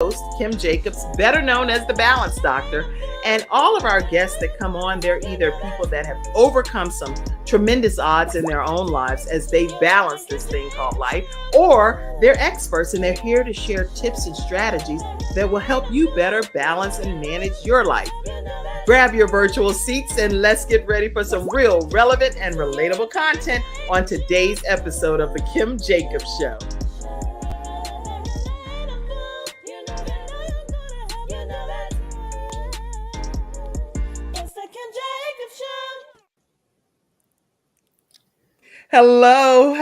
host, Kim Jacobs, better known as the Balance Doctor. And all of our guests that come on, they're either people that have overcome some tremendous odds in their own lives as they balance this thing called life, or they're experts and they're here to share tips and strategies that will help you better balance and manage your life. Grab your virtual seats and let's get ready for some real, relevant, and relatable content on today's episode of The Kim Jacobs Show. Hello,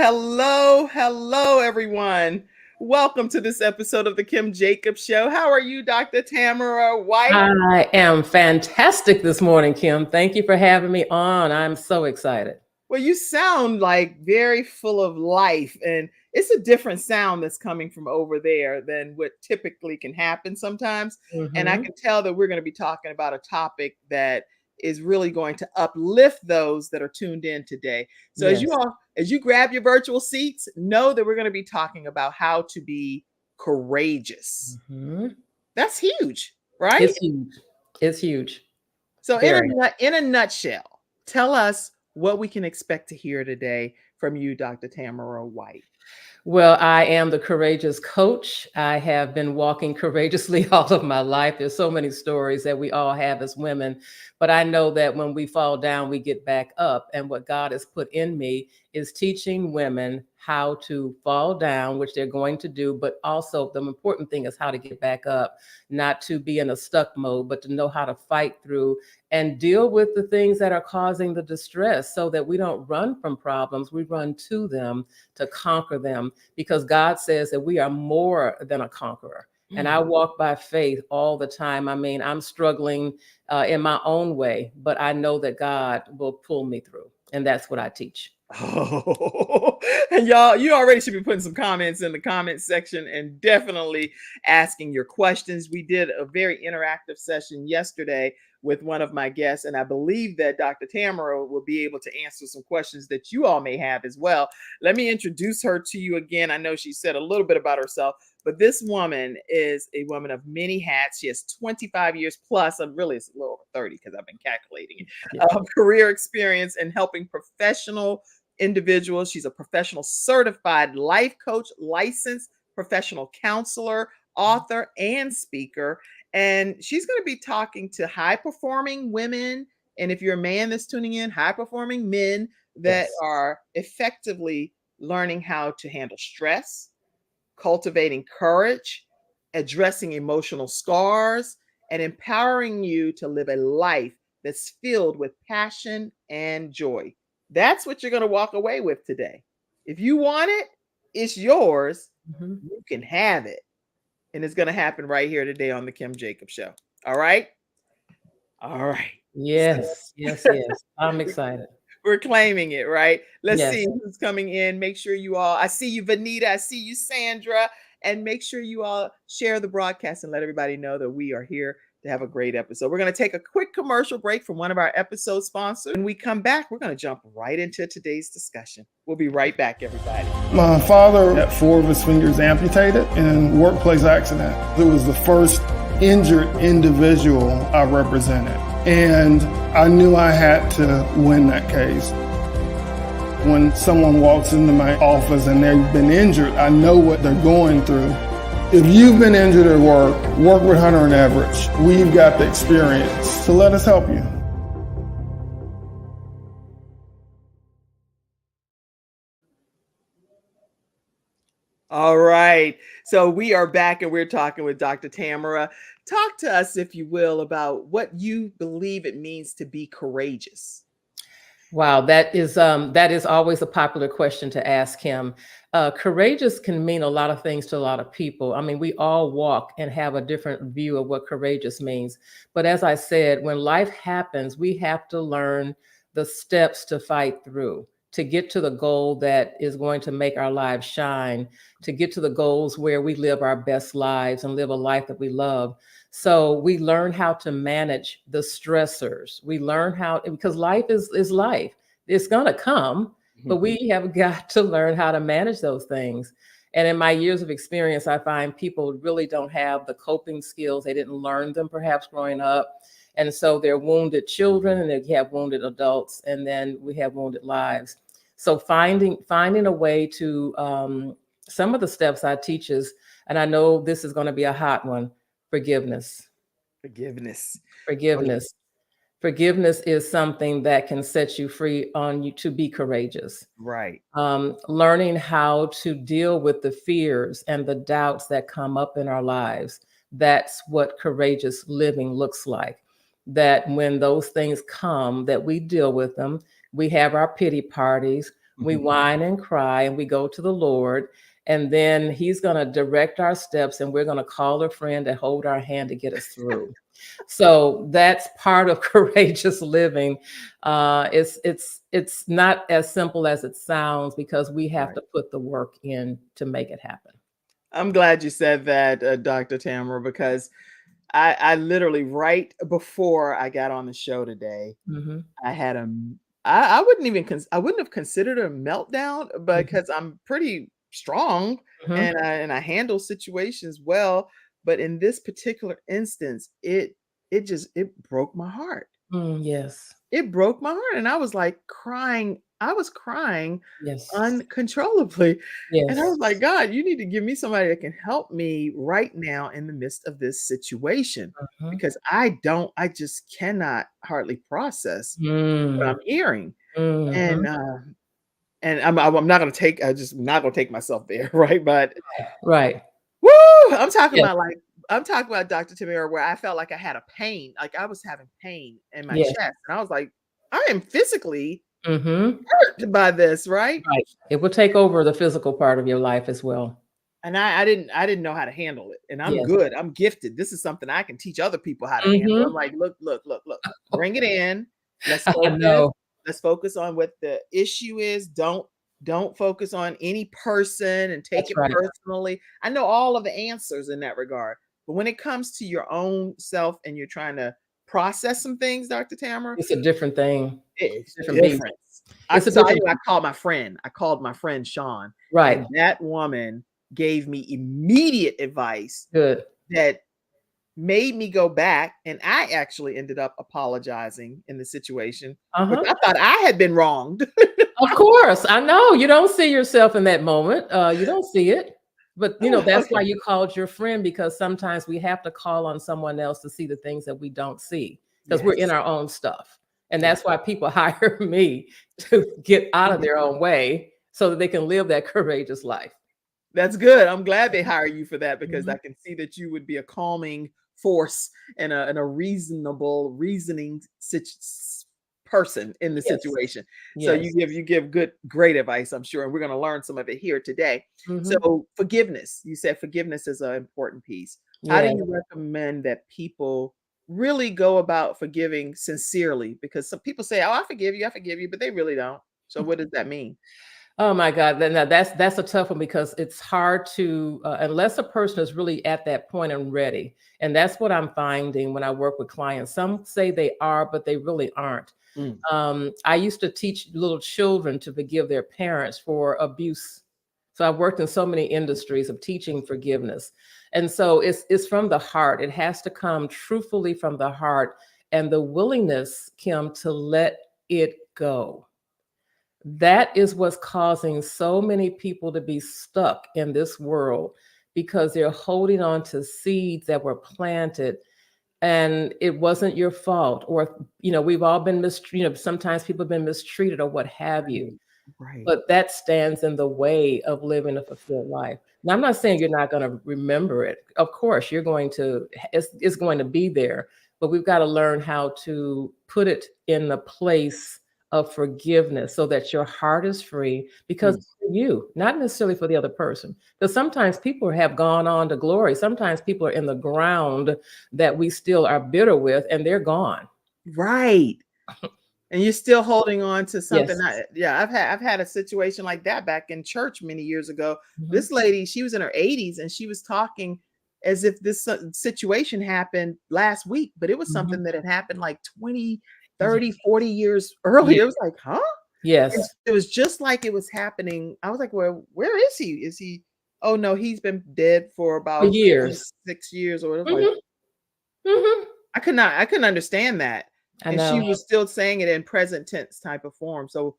everyone. Welcome to this episode of The Kim Jacobs Show. How are you, Dr. Tamara White? I am fantastic this morning, Kim. Thank you for having me on. I'm so excited. Well, you sound like very full of life, and it's a different sound that's coming from over there than what typically can happen sometimes. And I can tell that we're going to be talking about a topic that is really going to uplift those that are tuned in today. So Yes. as you grab your virtual seats, know that we're going to be talking about how to be courageous. That's huge, right? It's huge. It's huge. So in a nutshell, tell us what we can expect to hear today from you, Dr. Tamara White. Well, I am the courageous coach. I have been walking courageously all of my life. There's so many stories that we all have as women, but I know that when we fall down, we get back up. And what God has put in me is teaching women how to fall down, which they're going to do, but also the important thing is how to get back up, not to be in a stuck mode, but to know how to fight through and deal with the things that are causing the distress so that we don't run from problems, we run to them to conquer them, because God says that we are more than a conqueror. And I walk by faith all the time. I mean, I'm struggling in my own way, but I know that God will pull me through. And that's what I teach. Oh, and y'all, you already should be putting some comments in the comment section and definitely asking your questions. We did a very interactive session yesterday with one of my guests, and I believe that Dr. Tamara will be able to answer some questions that you all may have as well. Let me introduce her to you again. I know she said a little bit about herself, but this woman is a woman of many hats. She has 25 years plus, really it's a little over 30 because I've been calculating it, of career experience in helping professional individuals. She's a professional certified life coach, licensed professional counselor, author, and speaker. And she's going to be talking to high performing women. And if you're a man that's tuning in, high performing men that are effectively learning how to handle stress, cultivating courage, addressing emotional scars, and empowering you to live a life that's filled with passion and joy. That's what you're going to walk away with today. If you want it, it's yours. You can have it. And it's going to happen right here today on the Kim Jacobs Show. All right? All right. Yes. I'm excited. We're claiming it, right? Let's see who's coming in. Make sure you all, I see you, Vanita. I see you, Sandra. And make sure you all share the broadcast and let everybody know that we are here to have a great episode. We're going to take a quick commercial break from one of our episode sponsors. When we come back, we're going to jump right into today's discussion. We'll be right back, everybody. My father had 4 of his fingers amputated in a workplace accident. It was the first injured individual I represented. And I knew I had to win that case. When someone walks into my office and they've been injured, I know what they're going through. If you've been injured at work with Hunter and Everett. We've got the experience, so let us help you. All right. So we are back and we're talking with Dr. Tamara. Talk to us, if you will, about what you believe it means to be courageous. Wow, that is always a popular question to ask him. Courageous can mean a lot of things to a lot of people. I mean, we all walk and have a different view of what courageous means. But as I said, when life happens, we have to learn the steps to fight through, to get to the goal that is going to make our lives shine, to get to the goals where we live our best lives and live a life that we love. So we learn how to manage the stressors. We learn how, because life is life. It's going to come, but we have got to learn how to manage those things. And in my years of experience, I find people really don't have the coping skills. They didn't learn them perhaps growing up. And so they're wounded children, and they have wounded adults, and then we have wounded lives. So finding a way to, some of the steps I teach is, and I know this is going to be a hot one, forgiveness. Forgiveness. Forgiveness. Forgiveness is something that can set you free on you to be courageous. Right. Learning how to deal with the fears and the doubts that come up in our lives. That's what courageous living looks like. That when those things come, that we deal with them. We have our pity parties. We whine and cry, and we go to the Lord. And then he's going to direct our steps, and we're going to call a friend to hold our hand to get us through. So that's part of courageous living. It's not as simple as it sounds, because we have to put the work in to make it happen. I'm glad you said that, Dr. Tamara, because I literally, right before I got on the show today, I had I wouldn't have considered a meltdown, because I'm pretty strong and I handle situations well. But in this particular instance, it broke my heart. Yes. It broke my heart. And I was like crying. I was crying Yes. uncontrollably. Yes. And I was like, God, you need to give me somebody that can help me right now in the midst of this situation, because I just cannot hardly process what I'm hearing. And I'm not going to take myself there. Right. But right. woo, I'm talking about Dr. Tamara, where I felt like I had a pain, like I was having pain in my chest. And I was like, I am physically hurt by this, right? Right. It will take over the physical part of your life as well. And I didn't know how to handle it. And I'm good. I'm gifted. This is something I can teach other people how to handle. I'm like, look, bring it in. Let's focus. Let's focus on what the issue is. Don't focus on any person and take it personally. I know all of the answers in that regard. But when it comes to your own self and you're trying to process some things, Dr. Tamara, it's a different thing. It's different. I called my friend. I called my friend Sean. Right. And that woman gave me immediate advice. Good. That made me go back, and I actually ended up apologizing in the situation. I thought I had been wronged. Of course, I know you don't see yourself in that moment. You don't see it, but that's why you called your friend, because sometimes we have to call on someone else to see the things that we don't see, because we're in our own stuff. And that's why people hire me to get out of their own way so that they can live that courageous life. That's good. I'm glad they hire you for that, because I can see that you would be a calming force and a reasoning person in the situation. So you give great advice, I'm sure, and we're going to learn some of it here today. So forgiveness, you said forgiveness is an important piece. How do you recommend that people really go about forgiving sincerely? Because some people say, oh, I forgive you, but they really don't. So what does that mean? Oh my God, that's a tough one, because it's hard to, unless a person is really at that point and ready. And that's what I'm finding when I work with clients. Some say they are, but they really aren't. I used to teach little children to forgive their parents for abuse. So I've worked in so many industries of teaching forgiveness. And so it's from the heart. It has to come truthfully from the heart, and the willingness, Kim, to let it go. That is what's causing so many people to be stuck in this world, because they're holding on to seeds that were planted, and it wasn't your fault. Or, we've all been mistreated. Sometimes people have been mistreated or what have you. Right. But that stands in the way of living a fulfilled life. Now, I'm not saying you're not going to remember it. Of course, it's going to be there, but we've got to learn how to put it in the place of forgiveness so that your heart is free, because for you, not necessarily for the other person. Because sometimes people have gone on to glory. Sometimes people are in the ground that we still are bitter with, and they're gone. Right. And you're still holding on to something. Yes. I've had a situation like that back in church many years ago. This lady, she was in her 80s, and she was talking as if this situation happened last week, but it was something that had happened like 20, 30, 40 years earlier. It was like, huh? Yes. It was just like it was happening. I was like, well, where is he? Is he oh no, he's been dead for For about years. 6 years or whatever. Like, Mhm, mhm. I couldn't understand that. I And she know. was still saying it in present tense type of form. So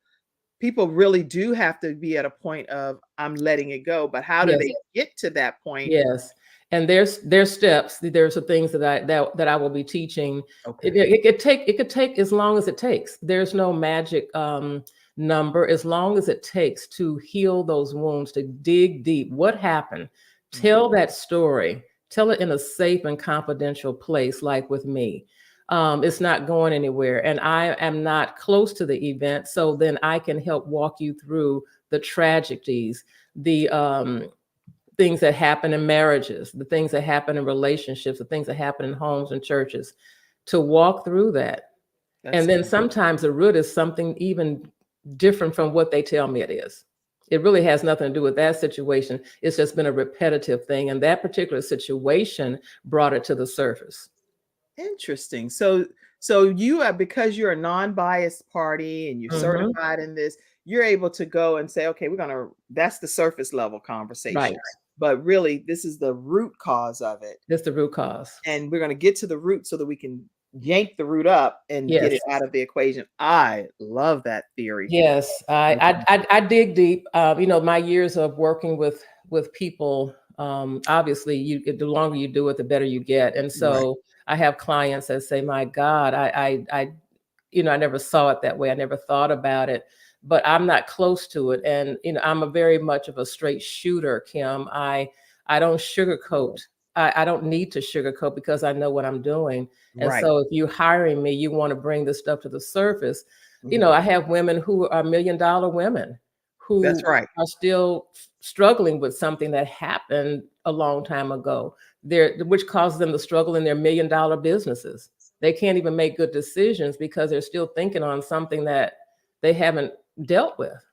people really do have to be at a point of I'm letting it go. But how do Yes, they get to that point? yes. And there's steps. There's some things that I will be teaching. Okay. It could take as long as it takes. There's no magic number. As long as it takes to heal those wounds, to dig deep. What happened? Mhm. Tell that story. Tell it in a safe and confidential place, like with me. It's not going anywhere, and I am not close to the event, so then I can help walk you through the tragedies, the things that happen in marriages, the things that happen in relationships, the things that happen in homes and churches, to walk through that. That's And then sometimes the root is something even different from what they tell me it is. It really has nothing to do with that situation. It's just been a repetitive thing. And that particular situation brought it to the surface. interesting. So you are, because you're a non-biased party and you're Hmm. certified in this, you're able to go and say, okay, that's the surface level conversation. Right. But really, this is the root cause of it. That's the root cause. And we're going to get to the root so that we can yank the root up and get Yes. it out of the equation. I love that theory. Yes, I dig deep. My years of working with people, obviously, the longer you do it, the better you get. And Right. so I have clients that say, "My God, I never saw it that way. I never thought about it, but I'm not close to it." And I'm a very much of a straight shooter, Kim. I don't sugarcoat. I don't need to sugarcoat because I know what I'm doing. And Right. so if you're hiring me, you want to bring this stuff to the surface. Mhm. I have women who are $1 million women That's who right. are still struggling with something that happened a long time ago, which causes them to struggle in their $1 million businesses. They can't even make good decisions because they're still thinking on something that they haven't dealt with.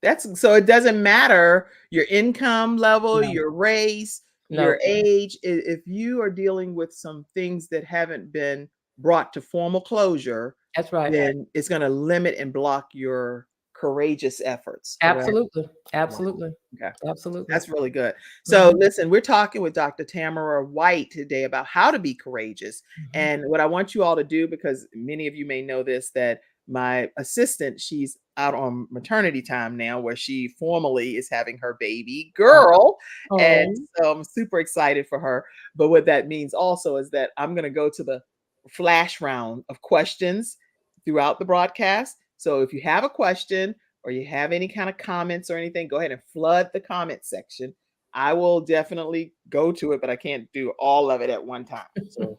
That's so it doesn't matter your income level, No, your race, your no, age. If you are dealing with some things that haven't been brought to formal closure, that's right. then it's going to limit and block your courageous efforts. Correct. Absolutely, Wow. absolutely, Okay. absolutely. That's really good. So, Mhm, listen, we're talking with Dr. Tamara White today about how to be courageous. mhm. And what I want you all to do, because many of you may know this, that my assistant, she's out on maternity time now, where she formally is having her baby girl. And Oh, so I'm super excited for her. But what that means also is that I'm going to go to the flash round of questions throughout the broadcast. So if you have a question, or you have any kind of comments or anything, go ahead and flood the comment section. I will definitely go to it, but I can't do all of it at one time. So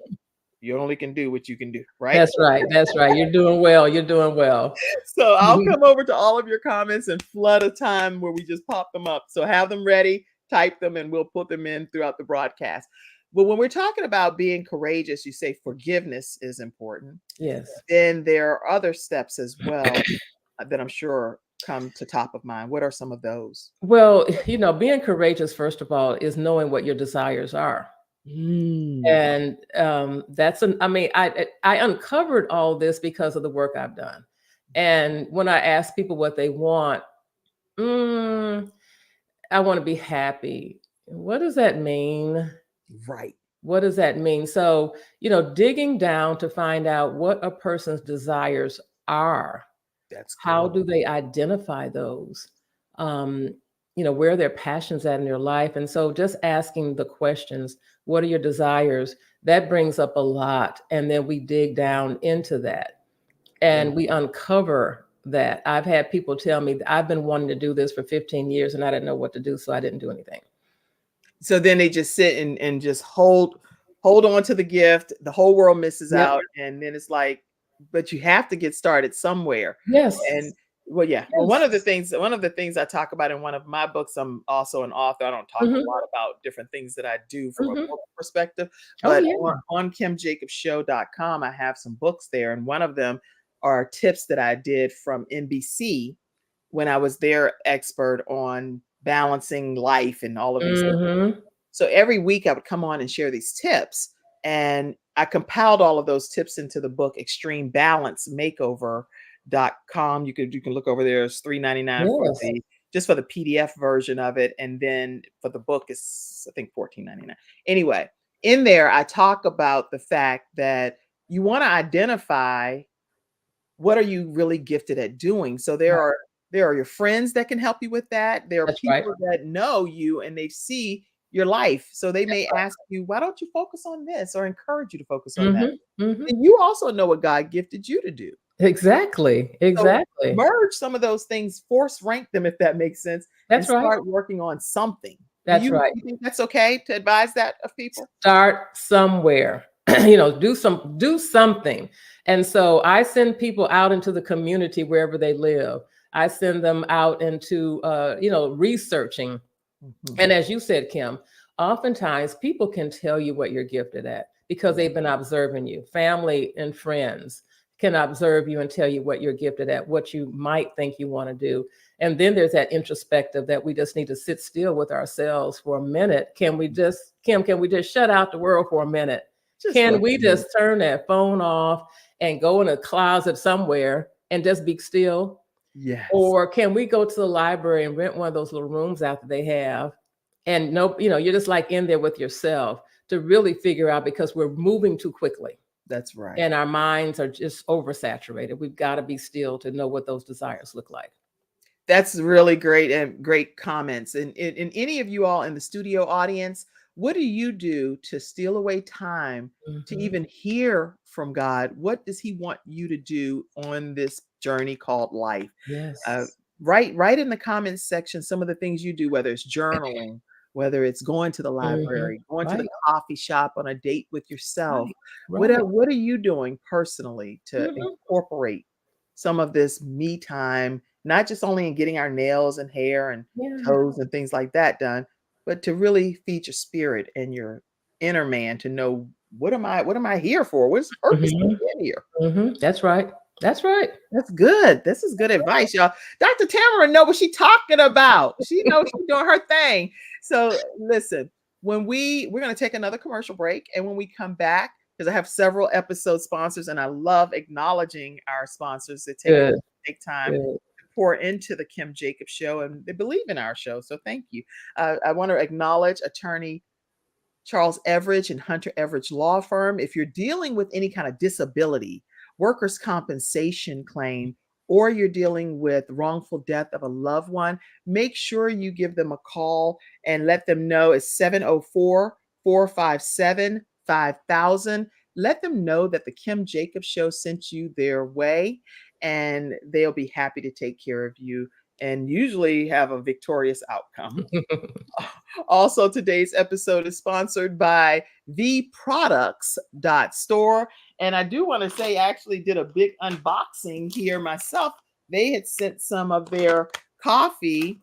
you only can do what you can do, right? that's right. That's right. You're doing well. You're doing well. So I'll come over to all of your comments and flood a time where we just pop them up. So have them ready, type them, and we'll put them in throughout the broadcast. But when we're talking about being courageous, you say forgiveness is important. Yes. Then there are other steps as well that I'm sure come to top of mind. What are some of those? Well, being courageous, first of all, is knowing what your desires are. Mm. And I uncovered all this because of the work I've done. And when I ask people what they want, mm, I want to be happy. What does that mean? Right. What does that mean? So, digging down to find out what a person's desires are. That's How good. do they identify those? Um, where are their passions at in their life? And so just asking the questions, what are your desires? That brings up a lot. And then we dig down into that Yeah. and we uncover that. I've had people tell me that I've been wanting to do this for 15 years and I didn't know what to do, so I didn't do anything. So then they just sit and just hold on to the gift. The whole world misses Yep. out. And then it's like, but you have to get started somewhere. Yes. And well, yeah. Well, Yes. one of the things I talk about in one of my books, I'm also an author. I don't talk a Mhm. lot about different things that I do from a Mhm. book perspective, Oh, but yeah. on KimJacobsShow.com, I have some books there, and one of them are tips that I did from NBC when I was their expert on balancing life and all of these things. Mhm. So every week I would come on and share these tips. And I compiled all of those tips into the book ExtremeBalanceMakeover.com. You can look over there. It's $3.99 for Yes. the just for the PDF version of it. And then for the book, it's, I think, $14.99. Anyway, in there, I talk about the fact that you want to identify what are you really gifted at doing. So there are your friends that can help you with that. There are That's people right. that know you and they see your life. So they may Right. ask you, why don't you focus on this, or encourage you to focus on that. Mhm, mhm. And you also know what God gifted you to do. Exactly, So exactly. merge some of those things, force rank them if that makes sense, and That's right. start working on something. Do That's right. you think that's okay to advise that of people? Start somewhere. Do something. And so I send people out into the community wherever they live. I send them out into researching. Mhm. And as you said, Kim, oftentimes people can tell you what you're gifted at because Yeah, they've been observing you. Family and friends can observe you and tell you what you're gifted at, what you might think you want to do. And then there's that introspective that we just need to sit still with ourselves for a minute. Can we just shut out the world for a minute? just for Can a we minute. just turn that phone off and go in a closet somewhere and just be still? Yes, Or can we go to the library and rent one of those little rooms out that they have? And no, you're just like in there with yourself to really figure out because we're moving too quickly that's right. and our minds are just oversaturated. We've got to be still to know what those desires look like. That's really great and great comments. And any of you all in the studio audience, what do you do to steal away time to Mhm. even hear from God? What does He want you to do on this journey called life? Uh, Yes. write in the comments section some of the things you do, whether it's journaling, whether it's going to the Mhm. library, going to the Right, coffee shop on a date with yourself. right, right. What are you doing personally to Mhm. incorporate some of this me time, not just only in getting our nails and hair and Yeah. toes and things like that done, but to really feed your spirit and your inner man to know what am I here for? What's the purpose of Mhm. being here? Mhm. That's right. That's right. That's good. This is good advice, y'all. Dr. Tamara know what she talking about. She knows she's doing her thing. So listen, we're gonna take another commercial break, and when we come back, because I have several episode sponsors, and I love acknowledging our sponsors that Good, take time good. to pour into the Kim Jacobs Show, and they believe in our show. So thank you. I want to acknowledge attorney Charles Everidge and Hunter Everidge Law Firm. If you're dealing with any kind of disability, workers' compensation claim, or you're dealing with wrongful death of a loved one, make sure you give them a call and let them know it's 704-457-5000. Let them know that the Kim Jacobs Show sent you their way, and they'll be happy to take care of you and usually have a victorious outcome. Also, today's episode is sponsored by theproducts.store. And I do want to say, I actually did a big unboxing here myself. They had sent some of their coffee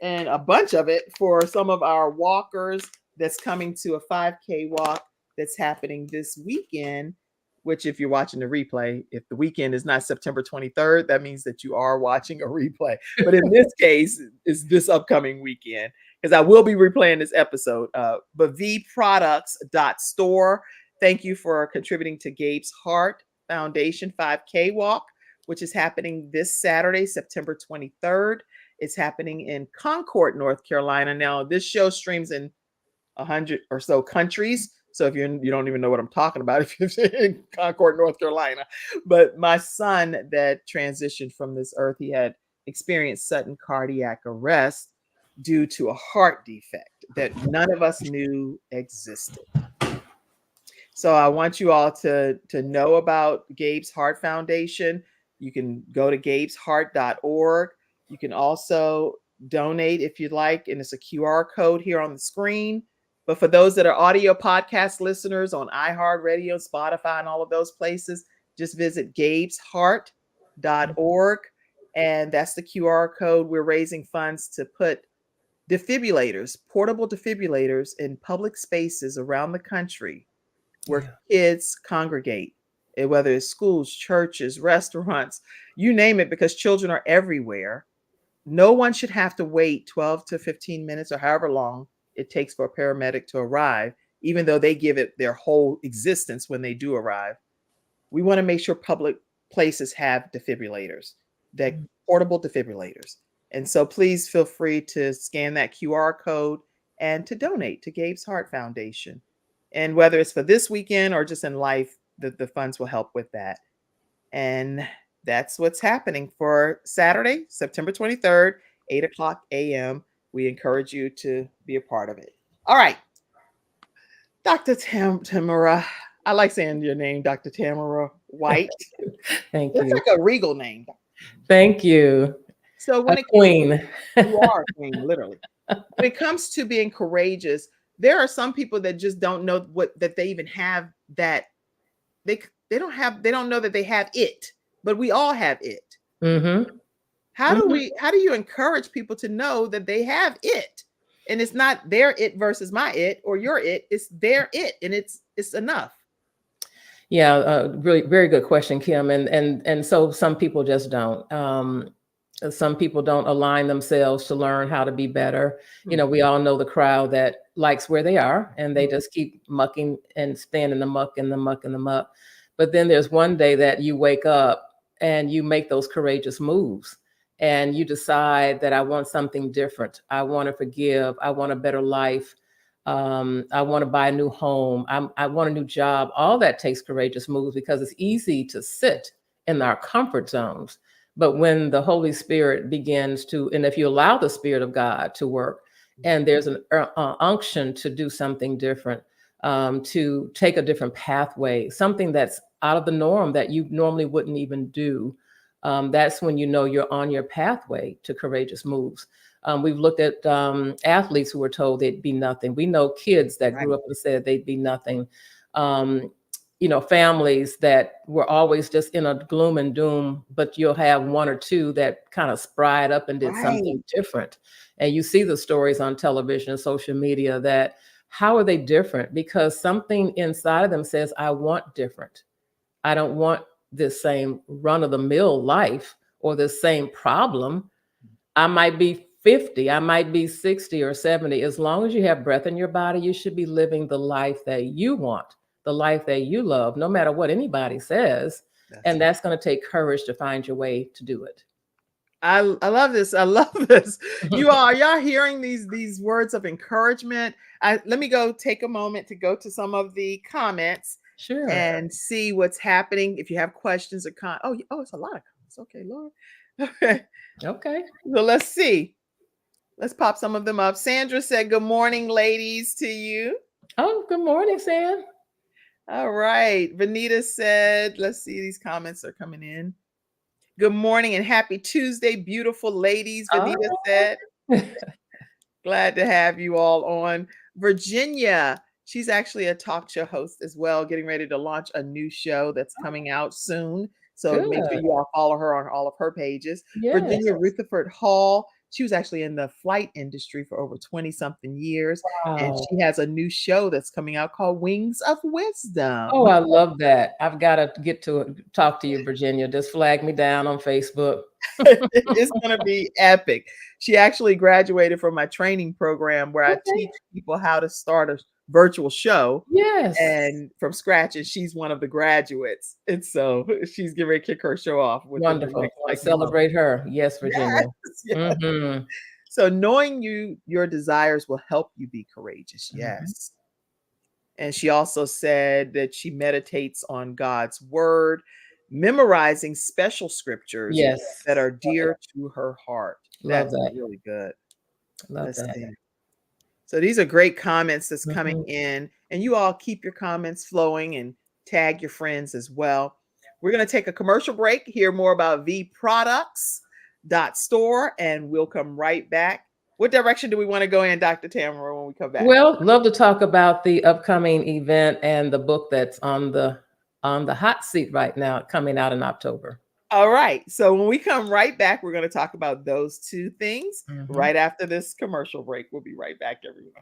and a bunch of it for some of our walkers that's coming to a 5K walk that's happening this weekend. Which, if you're watching the replay, if the weekend is not September 23rd, that means that you are watching a replay. But in this case, it's this upcoming weekend because I will be replaying this episode. But vproducts.store. Thank you for contributing to Gabe's Heart Foundation 5K walk, which is happening this Saturday, September 23rd. It's happening in Concord, North Carolina. Now, this show streams in 100 or so countries. So if you don't even know what I'm talking about, if you're in Concord, North Carolina. But my son that transitioned from this earth, he had experienced sudden cardiac arrest due to a heart defect that none of us knew existed. So I want you all to know about Gabe's Heart Foundation. You can go to gabesheart.org. You can also donate if you'd like, and it's a QR code here on the screen. But for those that are audio podcast listeners on iHeartRadio, Spotify, and all of those places, just visit gabesheart.org. And that's the QR code. We're raising funds to put defibrillators, portable defibrillators in public spaces around the country where Yeah. kids congregate, whether it's schools, churches, restaurants, you name it, because children are everywhere. No one should have to wait 12 to 15 minutes or however long it takes for a paramedic to arrive, even though they give it their whole existence when they do arrive. We want to make sure public places have defibrillators, that portable defibrillators. And so please feel free to scan that QR code and to donate to Gabe's Heart Foundation. And whether it's for this weekend or just in life, the funds will help with that. And that's what's happening for Saturday, September 23rd, 8:00 a.m. We encourage you to be a part of it. All right. Dr. Tamara, I like saying your name, Dr. Tamara White. Thank It's you. like a regal name. Thank you. So when A queen. you are a queen, literally. When it comes to being courageous, there are some people that just don't know that they even have that. They don't know that they have it, but we all have it. Mm-hmm. How do you encourage people to know that they have it? And it's not their it versus my it or your it, it's their it, and it's enough. Yeah, really very good question, Kim. And so some people just don't. Some people don't align themselves to learn how to be better. You know, we all know the crowd that likes where they are and they just keep mucking and staying in the muck and the muck and the muck. But then there's one day that you wake up and you make those courageous moves and you decide that I want something different. I want to forgive. I want a better life. I want to buy a new home. I want a new job. All that takes courageous moves because it's easy to sit in our comfort zones. But when the Holy Spirit begins to, and if you allow the Spirit of God to work, and there's an unction to do something different, to take a different pathway, something that's out of the norm that you normally wouldn't even do, that's when you know you're on your pathway to courageous moves. We've looked at athletes who were told they'd be nothing. We know kids that grew up and said they'd be nothing. You know, families that were always just in a gloom and doom, but you'll have one or two that kind of spried up and did something different. And you see the stories on television and social media that how are they different? Because something inside of them says, I want different. I don't want this same run-of-the-mill life or the same problem. I might be 50, I might be 60 or 70. As long as you have breath in your body, you should be living the life that you want, the life that you love, no matter what anybody says. That's going to take courage to find your way to do it. I love this. I love this. Y'all hearing these words of encouragement. Let me go take a moment to go to some of the comments. Sure. And see what's happening. If you have questions or it's a lot of comments. Okay, Lord. Okay. So let's see. Let's pop some of them up. Sandra said, good morning, ladies, to you. Oh, good morning, Sam. All right. Vanita said, let's see, these comments are coming in. Good morning and happy Tuesday, beautiful ladies, Vanita said. Glad to have you all on. Virginia, she's actually a talk show host as well, getting ready to launch a new show that's coming out soon. So make sure you all follow her on all of her pages. Yes. Virginia Rutherford Hall. She was actually in the flight industry for over 20 something years. Wow. And she has a new show that's coming out called Wings of Wisdom. Oh, I love that. I've got to get to talk to you, Virginia. Just flag me down on Facebook. It's going to be epic. She actually graduated from my training program where I teach people how to start a virtual show. Yes. And from scratch, and she's one of the graduates. And so she's getting ready to kick her show off. Wonderful. I celebrate her. Yes, Virginia. Yes. Mm-hmm. So knowing your desires will help you be courageous. Yes. And she also said that she meditates on God's word, memorizing special scriptures that are dear to her heart. That's really good. Love that. See. So these are great comments that's coming in, and you all keep your comments flowing and tag your friends as well. We're going to take a commercial break, hear more about vproducts.store, and we'll come right back. What direction do we want to go in, Dr. Tamara, when we come back? Well, love to talk about the upcoming event and the book that's on the hot seat right now, coming out in October. All right. So when we come right back, we're going to talk about those two things right after this commercial break. We'll be right back, everyone.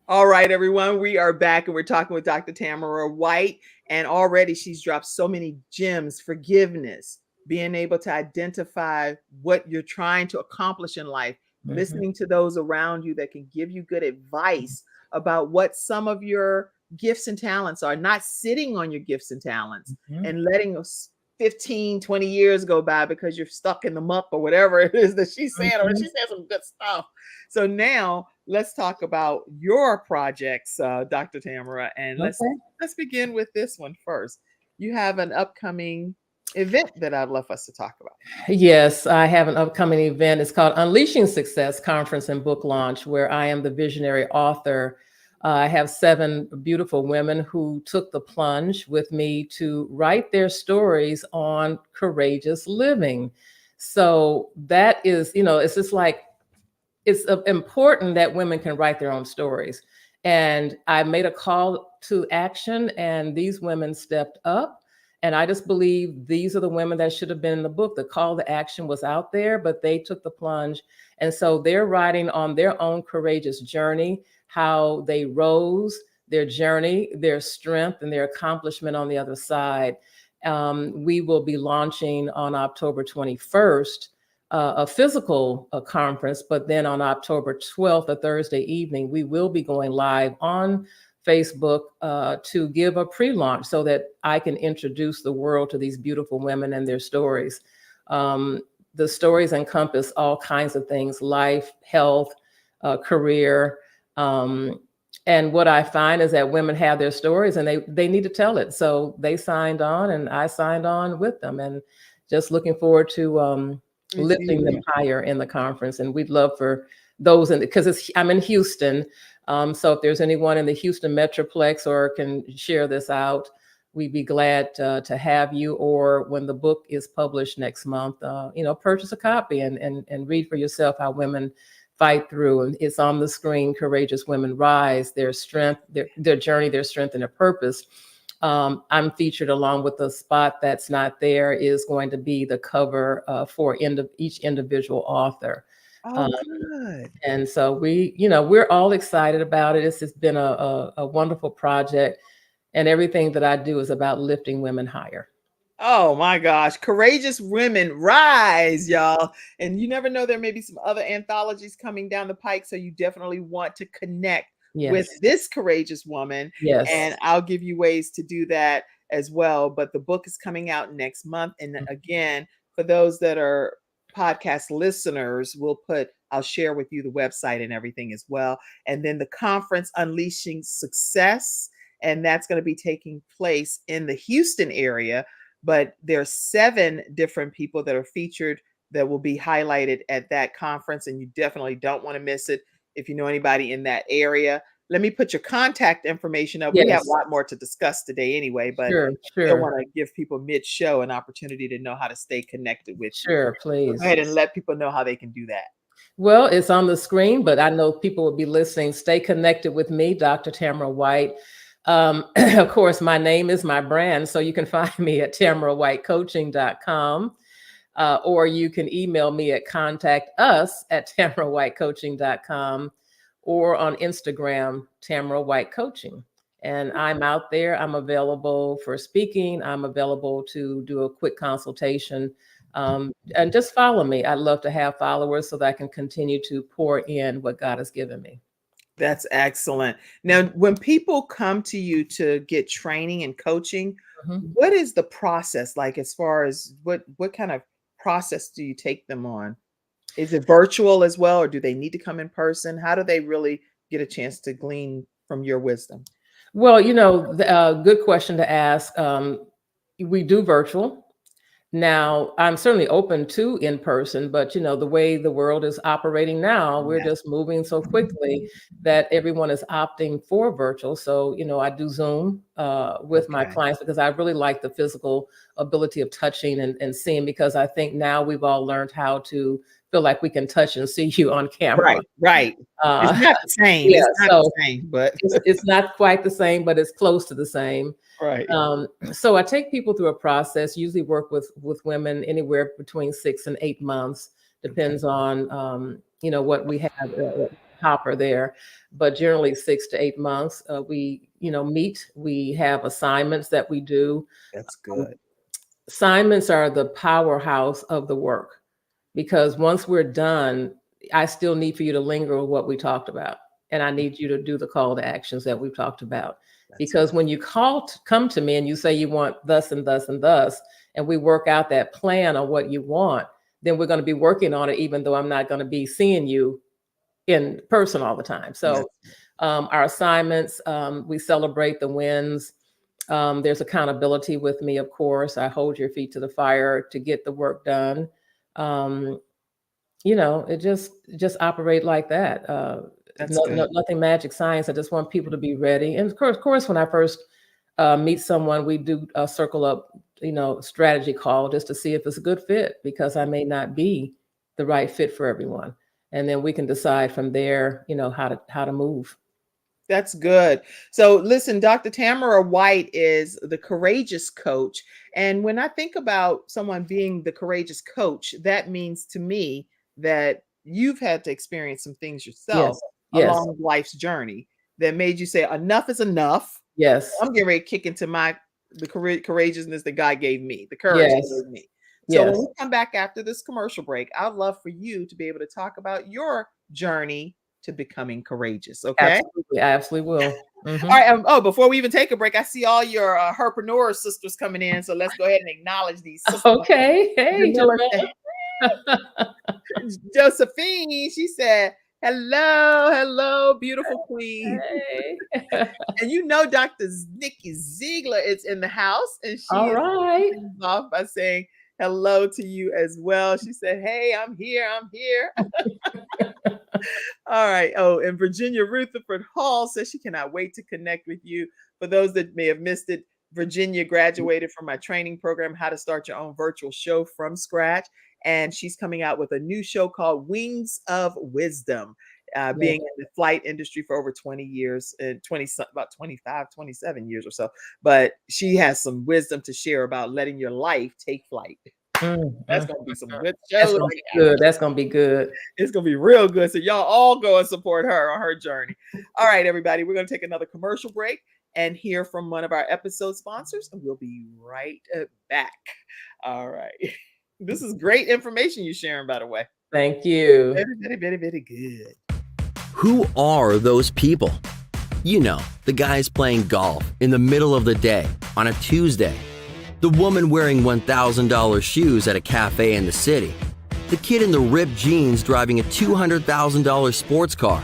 All right, everyone, we are back and we're talking with Dr. Tamara White. And already she's dropped so many gems: forgiveness, being able to identify what you're trying to accomplish in life, listening to those around you that can give you good advice about what some of your gifts and talents are, not sitting on your gifts and talents and letting us 15, 20 years go by because you're stuck in the muck or whatever it is that she's saying, or she said some good stuff. So now let's talk about your projects, Dr. Tamara, and let's begin with this one first. You have an upcoming event that I'd love us to talk about. Yes, I have an upcoming event. It's called Unleashing Success Conference and Book Launch, where I am the visionary author. I have 7 beautiful women who took the plunge with me to write their stories on courageous living. So that is, it's just like, it's important that women can write their own stories. And I made a call to action, and these women stepped up. And I just believe these are the women that should have been in the book. The call to action was out there, but they took the plunge. And so they're writing on their own courageous journey, how they rose, their journey, their strength, and their accomplishment on the other side. We will be launching on October 21st. A physical conference, but then on October 12th, a Thursday evening, we will be going live on Facebook to give a pre-launch so that I can introduce the world to these beautiful women and their stories. The stories encompass all kinds of things: life, health, career. And what I find is that women have their stories and they need to tell it. So they signed on and I signed on with them, and just looking forward to lifting them higher in the conference. And we'd love for those, because I'm in Houston. So if there's anyone in the Houston Metroplex or can share this out, we'd be glad to have you. Or when the book is published next month, purchase a copy and read for yourself how women fight through. And it's on the screen: Courageous Women Rise, their strength, their journey, their strength, and their purpose. I'm featured along with the spot that's not there is going to be the cover for each individual author. Oh, good. And so we're all excited about it. It's been a wonderful project, and everything that I do is about lifting women higher. Oh my gosh. Courageous Women Rise, y'all. And you never know, there may be some other anthologies coming down the pike. So you definitely want to connect with this courageous woman. Yes. And I'll give you ways to do that as well. But the book is coming out next month. And again, for those that are podcast listeners, I'll share with you the website and everything as well. And then the conference, Unleashing Success, and that's going to be taking place in the Houston area. But there are 7 different people that are featured that will be highlighted at that conference. And you definitely don't want to miss it. If you know anybody in that area, let me put your contact information up. Yes. We have a lot more to discuss today anyway, but Sure. I want to give people mid-show an opportunity to know how to stay connected with you. Sure, please. Go ahead and let people know how they can do that. Well, it's on the screen, but I know people will be listening. Stay connected with me, Dr. Tamara White. Of course, my name is my brand, so you can find me at tamarawhitecoaching.com, or you can email me at contactus@tamarawhitecoaching.com, or on Instagram, Tamara White Coaching. And I'm out there. I'm available for speaking. I'm available to do a quick consultation. And just follow me. I'd love to have followers so that I can continue to pour in what God has given me. That's excellent. Now, when people come to you to get training and coaching, what is the process like, as far as what kind of process do you take them on? Is it virtual as well, or do they need to come in person? How do they really get a chance to glean from your wisdom? Well, good question to ask. We do virtual. Now, I'm certainly open to in person, but the way the world is operating now, we're just moving so quickly that everyone is opting for virtual. So, I do Zoom with my clients because I really like the physical ability of touching and seeing, because I think now we've all learned how to feel like we can touch and see you on camera. Right. It's not the same. Yeah, it's not the same, but it's not quite the same, but it's close to the same. Right. So I take people through a process, usually work with women anywhere between 6 and 8 months, depends on, what we have hopper there, but generally 6 to 8 months. We, meet. We have assignments that we do. That's good. Assignments are the powerhouse of the work, because once we're done, I still need for you to linger with what we talked about. And I need you to do the call to actions that we've talked about. Because when you come to me and you say you want thus and thus and thus, and we work out that plan on what you want, then we're going to be working on it, even though I'm not going to be seeing you in person all the time. So our assignments, we celebrate the wins. There's accountability with me, of course. I hold your feet to the fire to get the work done. It just operate like that. Nothing magic science. I just want people to be ready. And of course, when I first meet someone, we do a circle up, strategy call just to see if it's a good fit, because I may not be the right fit for everyone. And then we can decide from there, how to move. That's good. So listen, Dr. Tamara White is the courageous coach. And when I think about someone being the courageous coach, that means to me that you've had to experience some things yourself along life's journey that made you say, enough is enough. Yes. I'm getting ready to kick into the courageousness that God gave me, the courage He gave me. So when we come back after this commercial break, I'd love for you to be able to talk about your journey to becoming courageous. Okay. Absolutely. I absolutely will. Mm-hmm. All right. Before we even take a break, I see all your herpreneur sisters coming in. So let's go ahead and acknowledge these sisters. Okay. Hey, Josephine, she said, hello, beautiful queen. Hey. And Dr. Nikki Ziegler is in the house, and she is off by saying hello to you as well. She said, hey, I'm here. All right. Oh, and Virginia Rutherford Hall says she cannot wait to connect with you. For those that may have missed it, Virginia graduated from my training program, How to Start Your Own Virtual Show from Scratch. And she's coming out with a new show called Wings of Wisdom, being in the flight industry for over 20 years, about 25, 27 years or so. But she has some wisdom to share about letting your life take flight. That's going to be some good shows. That's going to be good. It's going to be real good. So y'all all go and support her on her journey. All right, everybody, we're going to take another commercial break and hear from one of our episode sponsors, and we'll be right back. All right. This is great information you're sharing, by the way. Thank you. Very, very, very, very good. Who are those people? The guys playing golf in the middle of the day on a Tuesday. The woman wearing $1,000 shoes at a cafe in the city. The kid in the ripped jeans driving a $200,000 sports car.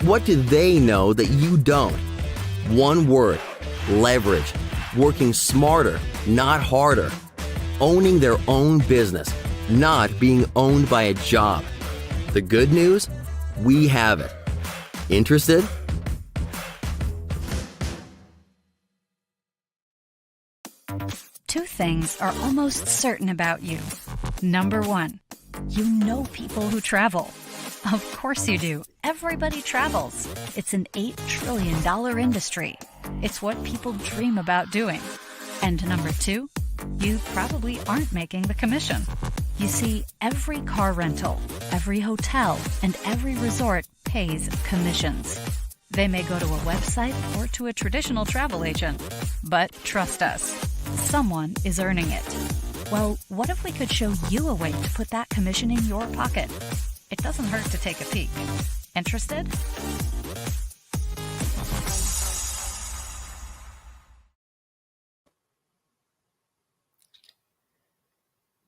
What do they know that you don't? One word: leverage. Working smarter, not harder. Owning their own business, not being owned by a job. The good news? We have it. Interested? Two things are almost certain about you. Number one, you know people who travel. Of course you do. Everybody travels. It's an $8 trillion industry. It's what people dream about doing. And number two, you probably aren't making the commission. You see, every car rental, every hotel, and every resort pays commissions. They may go to a website or to a traditional travel agent. But trust us, someone is earning it. Well, what if we could show you a way to put that commission in your pocket? It doesn't hurt to take a peek. Interested?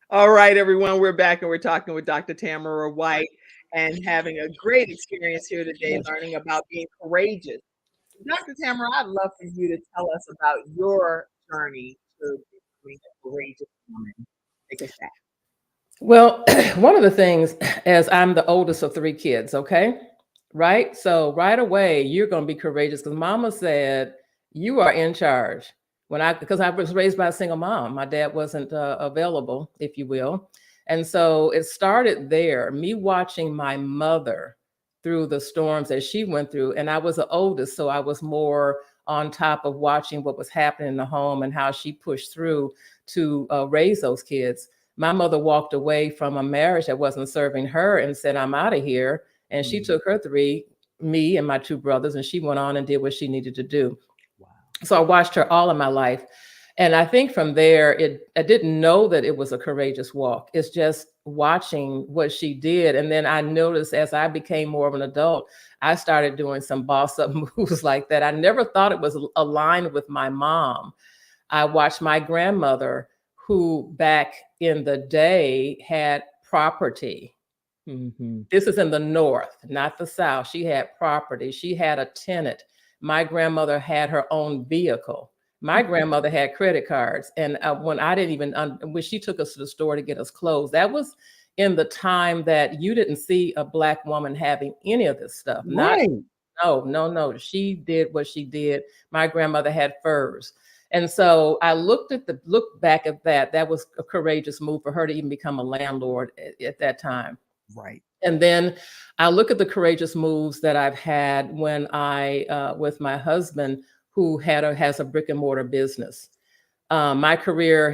All right, everyone, we're back and we're talking with Dr. Tamara White and having a great experience here today, learning about being courageous. Dr. Tamara, I'd love for you to tell us about your journey to becoming a courageous woman. Take us back. Well, one of the things, as I'm the oldest of 3 kids, okay? Right? So right away, you're going to be courageous because mama said, you are in charge. Because I was raised by a single mom. My dad wasn't available, if you will. And so it started there, me watching my mother through the storms that she went through. And I was the oldest, so I was more on top of watching what was happening in the home and how she pushed through to raise those kids. My mother walked away from a marriage that wasn't serving her and said, I'm out of here. And she took her 3 me and my two brothers, and she went on and did what she needed to do. Wow. So I watched her all of my life. And I think from there, I didn't know that it was a courageous walk. It's just watching what she did. And then I noticed as I became more of an adult, I started doing some boss up moves like that. I never thought it was aligned with my mom. I watched my grandmother, who back in the day had property. This is in the North, not the South. She had property. She had a tenant. My grandmother had her own vehicle. My grandmother had credit cards. And when I didn't even, when she took us to the store to get us clothes, that was in the time that you didn't see a Black woman having any of this stuff. Right. No. She did what she did. My grandmother had furs. And so I looked back at that. That was a courageous move for her to even become a landlord at that time. Right. And then I look at the courageous moves that I've had when I, with my husband, who has a brick and mortar business. My career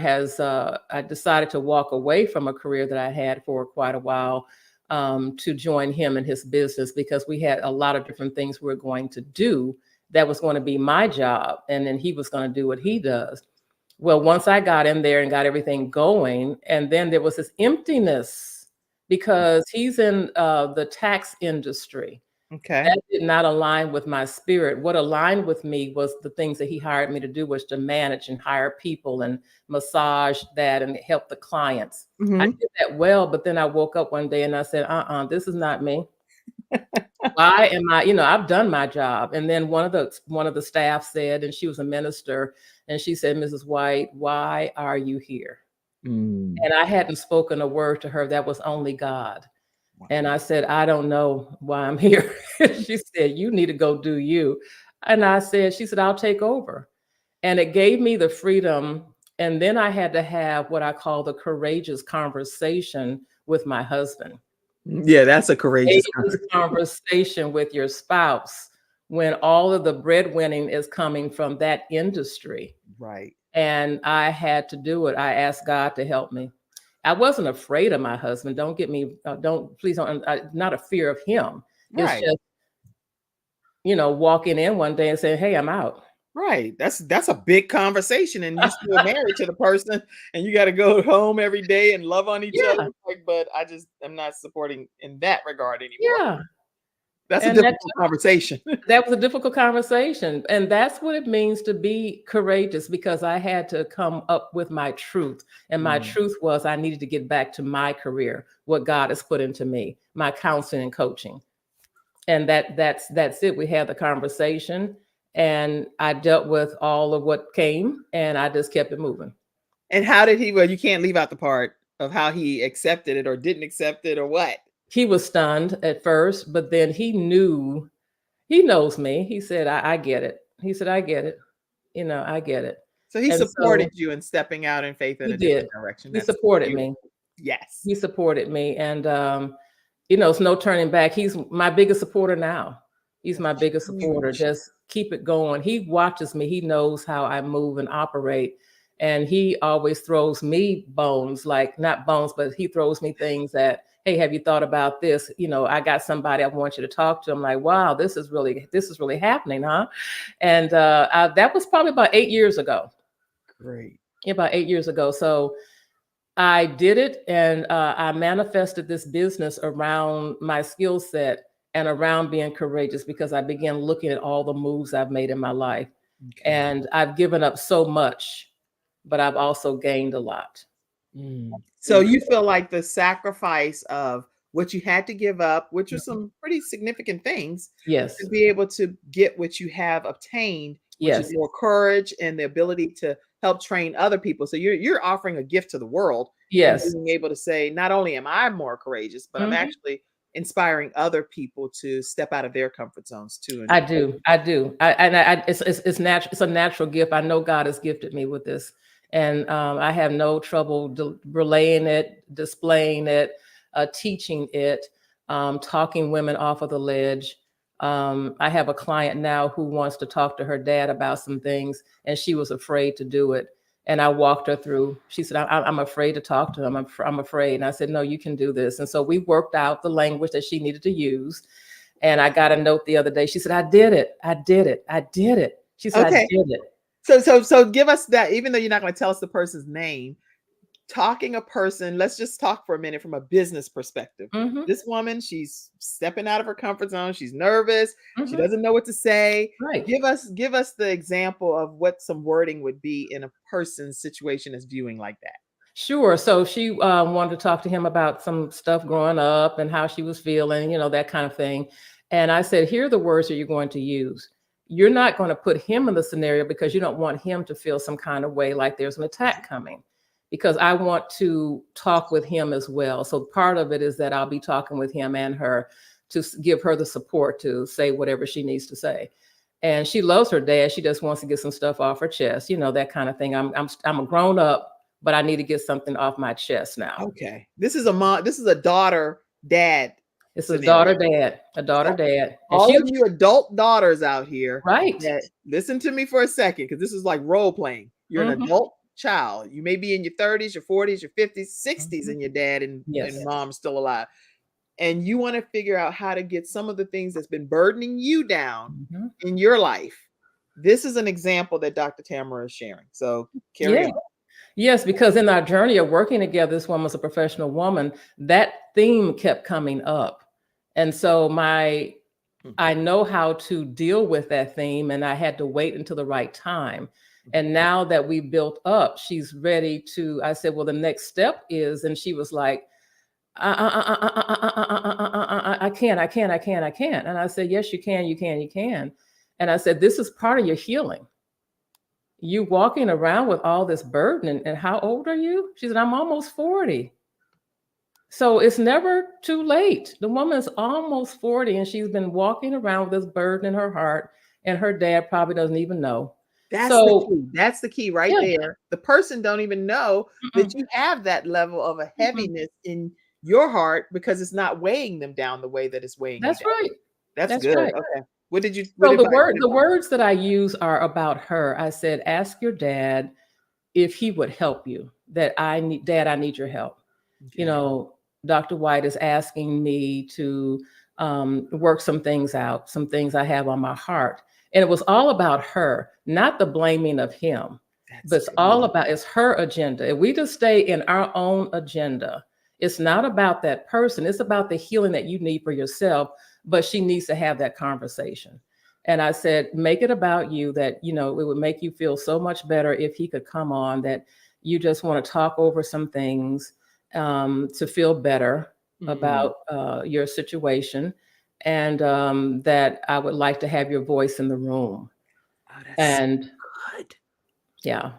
I decided to walk away from a career that I had for quite a while to join him in his business, because we had a lot of different things we were going to do that was going to be my job. And then he was going to do what he does. Well, once I got in there and got everything going, and then there was this emptiness because he's in the tax industry. Okay. That did not align with my spirit. What aligned with me was the things that he hired me to do, was to manage and hire people and massage that and help the clients. I did that well, but then I woke up one day and I said, this is not me. Why am I, I've done my job. And then one of the staff said, and she was a minister, and she said, Mrs. White, why are you here? And I hadn't spoken a word to her. That was only God. And I said, I don't know why I'm here. She said, you need to go do you. And she said, I'll take over. And it gave me the freedom. And then I had to have what I call the courageous conversation with my husband. Yeah, that's a courageous conversation with your spouse when all of the breadwinning is coming from that industry. Right. And I had to do it. I asked God to help me. I wasn't afraid of my husband. Don't get me, please don't, not a fear of him. Right. It's just, walking in one day and saying, hey, I'm out. Right. That's a big conversation. And you're still married to the person and you got to go home every day and love on each other. But I'm not supporting in that regard anymore. Yeah. That's a difficult conversation. That was a difficult conversation. And that's what it means to be courageous, because I had to come up with my truth. And my truth was I needed to get back to my career, what God has put into me, my counseling and coaching. And that's it. We had the conversation and I dealt with all of what came and I just kept it moving. And how did he, well, you can't leave out the part of how he accepted it or didn't accept it or what? He was stunned at first, but then he knows me. He said, I get it. He said, I get it. I get it. So he supported you in stepping out in faith in a different direction. He supported me. Yes. He supported me. And, it's no turning back. He's my biggest supporter now. He's my biggest supporter. Just keep it going. He watches me. He knows how I move and operate. And he always throws me bones, like not bones, but he throws me things that, hey, have you thought about this? I got somebody I want you to talk to. I'm like, wow, this is really happening, huh? And that was probably about 8 years ago. Great. About 8 years ago. So I did it, and I manifested this business around my skill set and around being courageous, because I began looking at all the moves I've made in my life. Okay. And I've given up so much, but I've also gained a lot. So you feel like the sacrifice of what you had to give up, which are some pretty significant things, yes, to be able to get what you have obtained, which is more courage and the ability to help train other people. So you're offering a gift to the world. Yes, being able to say, not only am I more courageous, but I'm actually inspiring other people to step out of their comfort zones too. I do. It's natural. It's a natural gift. I know God has gifted me with this. And I have no trouble relaying it, displaying it, teaching it, talking women off of the ledge. I have a client now who wants to talk to her dad about some things, and she was afraid to do it. And I walked her through. She said, I'm afraid to talk to him. I'm afraid. And I said, no, you can do this. And so we worked out the language that she needed to use. And I got a note the other day. She said, I did it. I did it. I did it. She said, Okay. I did it. So give us that, even though you're not going to tell us the person's name, talking a person, let's just talk for a minute from a business perspective. Mhm. This woman, she's stepping out of her comfort zone. She's nervous. She Mhm. doesn't know what to say. Right. Give us the example of what some wording would be in a person's situation that's viewing like that. Sure. So she wanted to talk to him about some stuff growing up and how she was feeling, that kind of thing. And I said, here are the words that you're going to use. You're not going to put him in the scenario because you don't want him to feel some kind of way like there's an attack coming, because I want to talk with him as well. So part of it is that I'll be talking with him and her to give her the support to say whatever she needs to say. And she loves her dad. She just wants to get some stuff off her chest, that kind of thing. I'm a grown up, but I need to get something off my chest now. Okay. This is a daughter dad. It's a daughter dad. And all of you adult daughters out here, right? Listen to me for a second, because this is like role playing. You're an adult child. You may be in your 30s, your 40s, your 50s, 60s, and your dad and mom's still alive. And you want to figure out how to get some of the things that's been burdening you down in your life. This is an example that Dr. Tamara is sharing. So carry on. Yes, because in our journey of working together, this woman's a professional woman, that theme kept coming up. And so I know how to deal with that theme, and I had to wait until the right time. And now that we built up, she's ready to, I said, well, the next step is, and she was like, I can't. And I said, yes, you can. And I said, this is part of your healing. You walking around with all this burden, and how old are you? She said, I'm almost 40. So it's never too late. The woman's almost 40 and she's been walking around with this burden in her heart, and her dad probably doesn't even know. That's the key. That's the key right there. The person don't even know that you have that level of a heaviness in your heart, because it's not weighing them down the way that it's weighing. That's right. That's good. Right. Okay. What did you? So the words that I use are about her. I said, ask your dad if he would help you. Dad, I need your help. Okay. Dr. White is asking me to work some things out, some things I have on my heart. And it was all about her, not the blaming of him. But it's all about, it's her agenda. If we just stay in our own agenda, it's not about that person. It's about the healing that you need for yourself, but she needs to have that conversation. And I said, make it about you, that, it would make you feel so much better if he could come on, that you just want to talk over some things to feel better about your situation. And that I would like to have your voice in the room. Oh, that's and good. Yeah.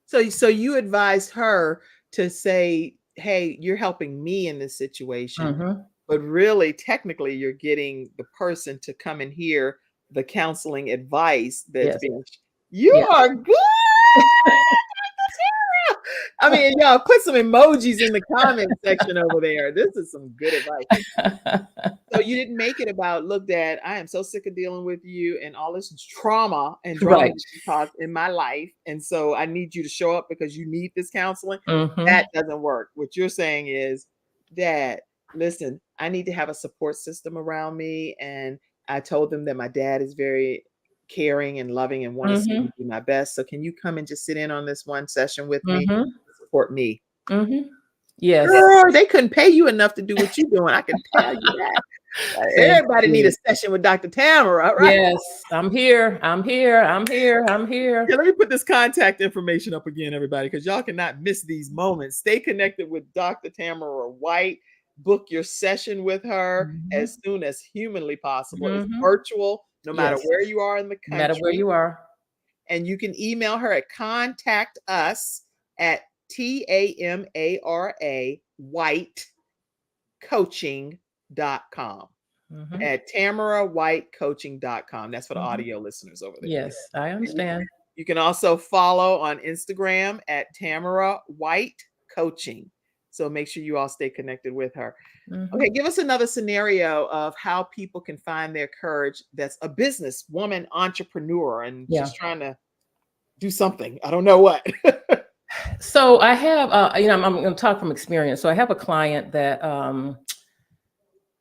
So you advised her to say, hey, you're helping me in this situation, but really, technically, you're getting the person to come and hear the counseling advice that's being. You are good. I mean, y'all put some emojis in the comment section over there. This is some good advice. So you didn't make it about, look, Dad, I am so sick of dealing with you and all this trauma and drama that you caused in my life. And so I need you to show up because you need this counseling. That doesn't work. What you're saying is, Dad, listen, I need to have a support system around me. And I told them that my dad is very caring and loving and want to see me do my best. So can you come and just sit in on this one session with me? Support me. Yes. Girl, they couldn't pay you enough to do what you're doing. I can tell you that. Everybody need a session with Dr. Tamara, right? Yes, I'm here. Yeah, let me put this contact information up again, everybody, because y'all cannot miss these moments. Stay connected with Dr. Tamara White. Book your session with her as soon as humanly possible. It's virtual, no matter where you are in the country. No matter where you are. And you can email her at contact us at TAMARA White coaching.com. At TamaraWhiteCoaching.com. That's for the audio listeners over there. Yes, I understand. You can also follow on Instagram at Tamara White Coaching. So make sure you all stay connected with her. Okay, give us another scenario of how people can find their courage. That's a business woman, entrepreneur, and just trying to do something. I don't know what. So I have, I'm going to talk from experience. So I have a client that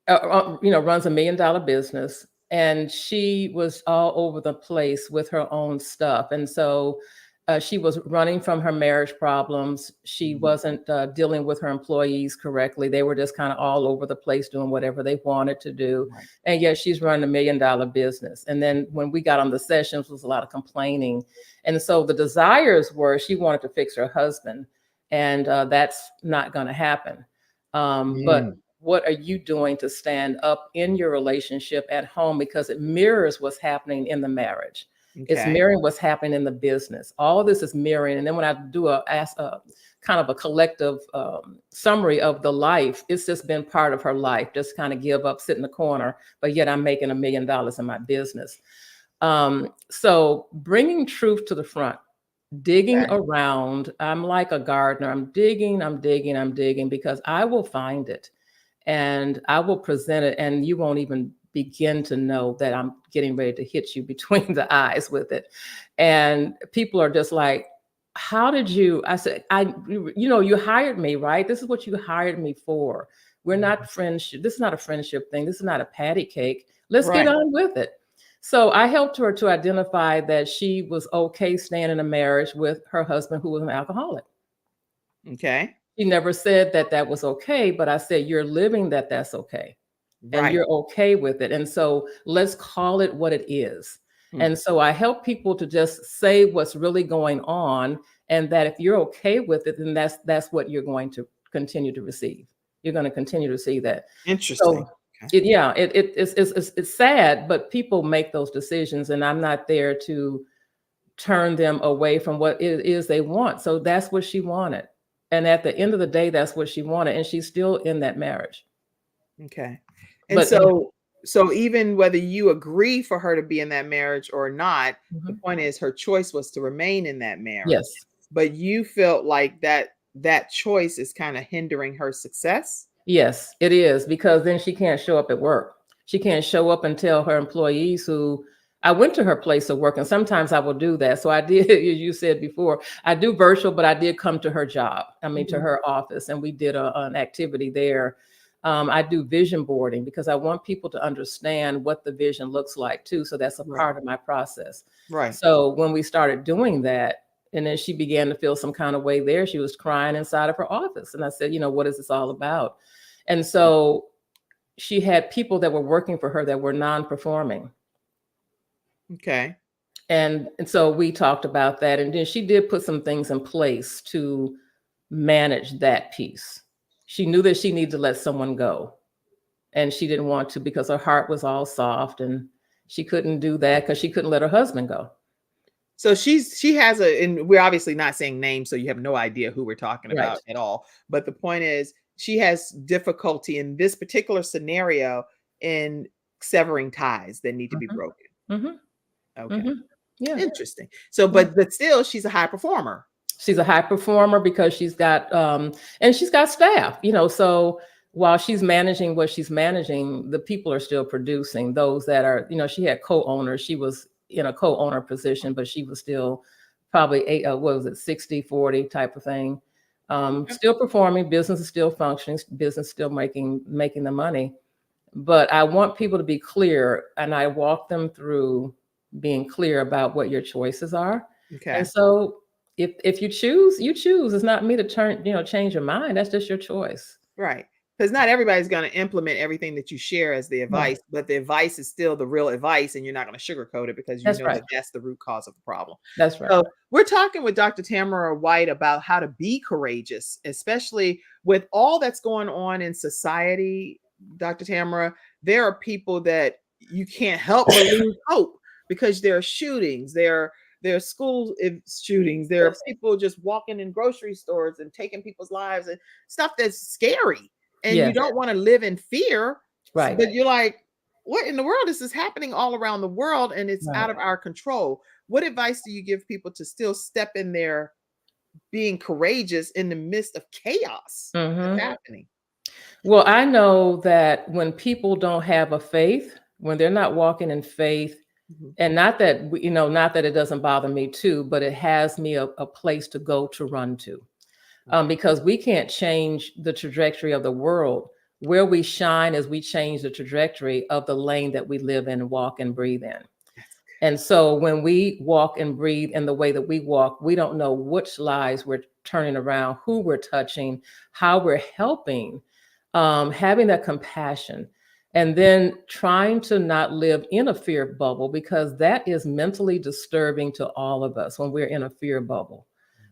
runs $1 million business, and she was all over the place with her own stuff. And so she was running from her marriage problems. She wasn't dealing with her employees correctly. They were just kind of all over the place doing whatever they wanted to do. Right. And yet she's running $1 million business. And then when we got on the sessions, was a lot of complaining. And so the desires were she wanted to fix her husband. And that's not going to happen. But what are you doing to stand up in your relationship at home? Because it mirrors what's happening in the marriage. It's Okay. mirroring what's happening in the business. All of this is mirroring. And then when I do a kind of a collective summary of the life, it's just been part of her life, just kind of give up, sit in the corner, but yet I'm making $1 million in my business. So bringing truth to the front, digging Okay. around. I'm like a gardener. I'm digging because I will find it and I will present it, and you won't even begin to know that I'm getting ready to hit you between the eyes with it. And people are just like, how did you? I said, you hired me, right? This is what you hired me for. We're not friendship. This is not a friendship thing. This is not a patty cake. Let's Right. get on with it. So I helped her to identify that she was okay staying in a marriage with her husband who was an alcoholic. Okay. She never said that that was okay, but I said, you're living that that's okay. And Right. you're okay with it. And so let's call it what it is. Hmm. And so I help people to just say what's really going on, and that if you're okay with it, then that's what you're going to continue to receive. You're going to continue to see that. Interesting. So it's sad, but people make those decisions, and I'm not there to turn them away from what it is they want. So that's what she wanted. And at the end of the day, that's what she wanted. And she's still in that marriage. Okay. And But so even whether you agree for her to be in that marriage or not, the point is her choice was to remain in that marriage. yes, But you felt like that choice is kind of hindering her success. yes, it is, because then she can't show up at work. She can't show up and tell her employees who I went to her place of work, and sometimes I will do that. So I did, as you said before, I do virtual, but I did come to her job. I mean, to her office, and we did an activity there. I do vision boarding because I want people to understand what the vision looks like too. So that's a part of my process. Right. So when we started doing that, and then she began to feel some kind of way there, she was crying inside of her office. And I said, what is this all about? And so she had people that were working for her that were non-performing. Okay. And so we talked about that. And then she did put some things in place to manage that piece. She knew that she needed to let someone go, and she didn't want to because her heart was all soft, and she couldn't do that because she couldn't let her husband go. So she has and we're obviously not saying names, so you have no idea who we're talking about Right. at all. But the point is, she has difficulty in this particular scenario in severing ties that need to be broken. Mhm. Okay. Mhm. Yeah. Interesting. So, but still, she's a high performer. She's a high performer because she's got and she's got staff, so while she's managing what she's managing, the people are still producing. Those that are, she had co-owners. She was in a co-owner position, but she was still probably 60-40 type of thing. Still performing, business is still functioning, business still making the money. But I want people to be clear, and I walk them through being clear about what your choices are. Okay. And so if you choose, you choose. It's not me to change your mind. That's just your choice. Right. Because not everybody's going to implement everything that you share as the advice, but the advice is still the real advice, and you're not going to sugarcoat it because you That's know right. that that's the root cause of the problem. That's right. So we're talking with Dr. Tamara White about how to be courageous, especially with all that's going on in society. Dr. Tamara, there are people that you can't help but lose hope because there are shootings, there are school shootings, there are people just walking in grocery stores and taking people's lives and stuff that's scary. And you Yes. don't want to live in fear. Right. But you're like, what in the world? This is happening all around the world, and it's out of our control. What advice do you give people to still step in there being courageous in the midst of chaos that's happening? Well, I know that when people don't have a faith, when they're not walking in faith, and not that not that it doesn't bother me too, but it has me a place to go to run to, because we can't change the trajectory of the world, Where we shine is we change the trajectory of the lane that we live in, walk and breathe in. And so when we walk and breathe in the way that we walk, we don't know which lives we're turning around, who we're touching, how we're helping, having that compassion, and then trying to not live in a fear bubble, because that is mentally disturbing to all of us when we're in a fear bubble.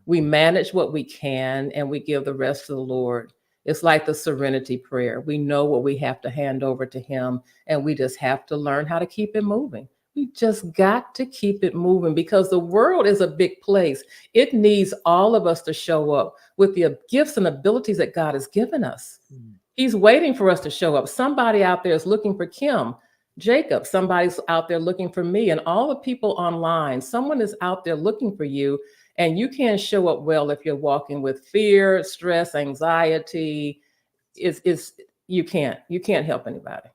We manage what we can and we give the rest to the Lord. It's like the serenity prayer. We know what we have to hand over to him, and we just have to learn how to keep it moving. We just got to keep it moving, because the world is a big place. It needs all of us to show up with the gifts and abilities that God has given us. He's waiting for us to show up. Somebody out there is looking for Kim, Jacob. Somebody's out there looking for me, and all the people online. Someone is out there looking for you, and you can't show up well if you're walking with fear, stress, anxiety. You can't help anybody.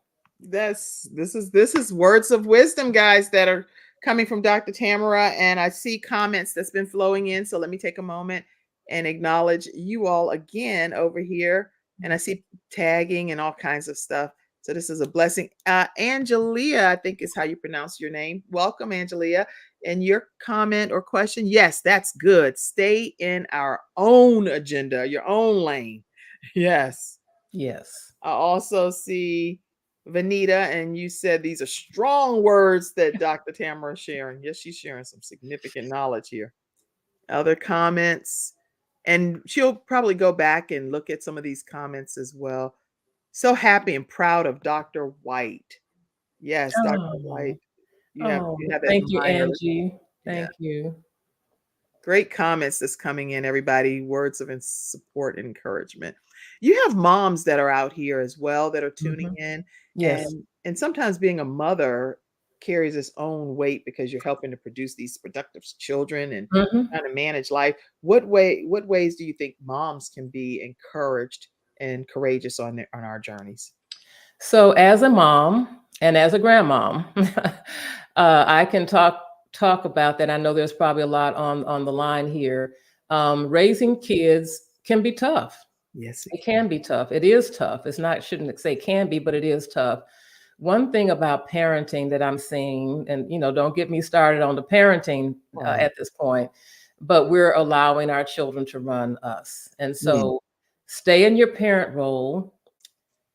This is words of wisdom, guys, that are coming from Dr. Tamara, and I see comments that's been flowing in. So let me take a moment and acknowledge you all again over here. And I see tagging and all kinds of stuff. So this is a blessing. Angelia, I think is how you pronounce your name. Welcome, Angelia. And your comment or question, yes, that's good. Stay in our own agenda, your own lane. Yes. Yes. I also see Vanita, and you said these are strong words that Dr. Tamara is sharing. Yes, she's sharing some significant knowledge here. Other comments, and she'll probably go back and look at some of these comments as well. So happy and proud of Dr. White. Yes, Dr. White. You have that thank you, reminder. Angie. Thank you. Great comments that's coming in, everybody. Words of support and encouragement. You have moms that are out here as well that are tuning in. Yes. And sometimes being a mother carries its own weight, because you're helping to produce these productive children and trying to manage life. What ways do you think moms can be encouraged and courageous on our journeys? So as a mom and as a grandmom, I can talk about that. I know there's probably a lot on the line here. Raising kids can be tough. Yes, it can be tough. It is tough. It's not, shouldn't say can be, but it is tough. One thing about parenting that I'm seeing, and don't get me started on the parenting at this point, but we're allowing our children to run us. And so stay in your parent role,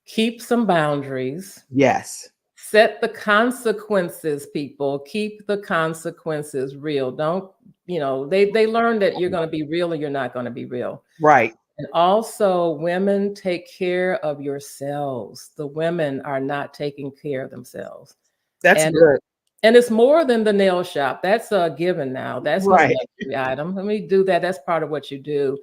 keep some boundaries. Yes. Set the consequences, people. Keep the consequences real. Don't, they learn that you're going to be real or you're not going to be real. Right. And also, women, take care of yourselves. The women are not taking care of themselves. That's good. And it's more than the nail shop. That's a given now. That's right. Not a luxury item. Let me do that. That's part of what you do.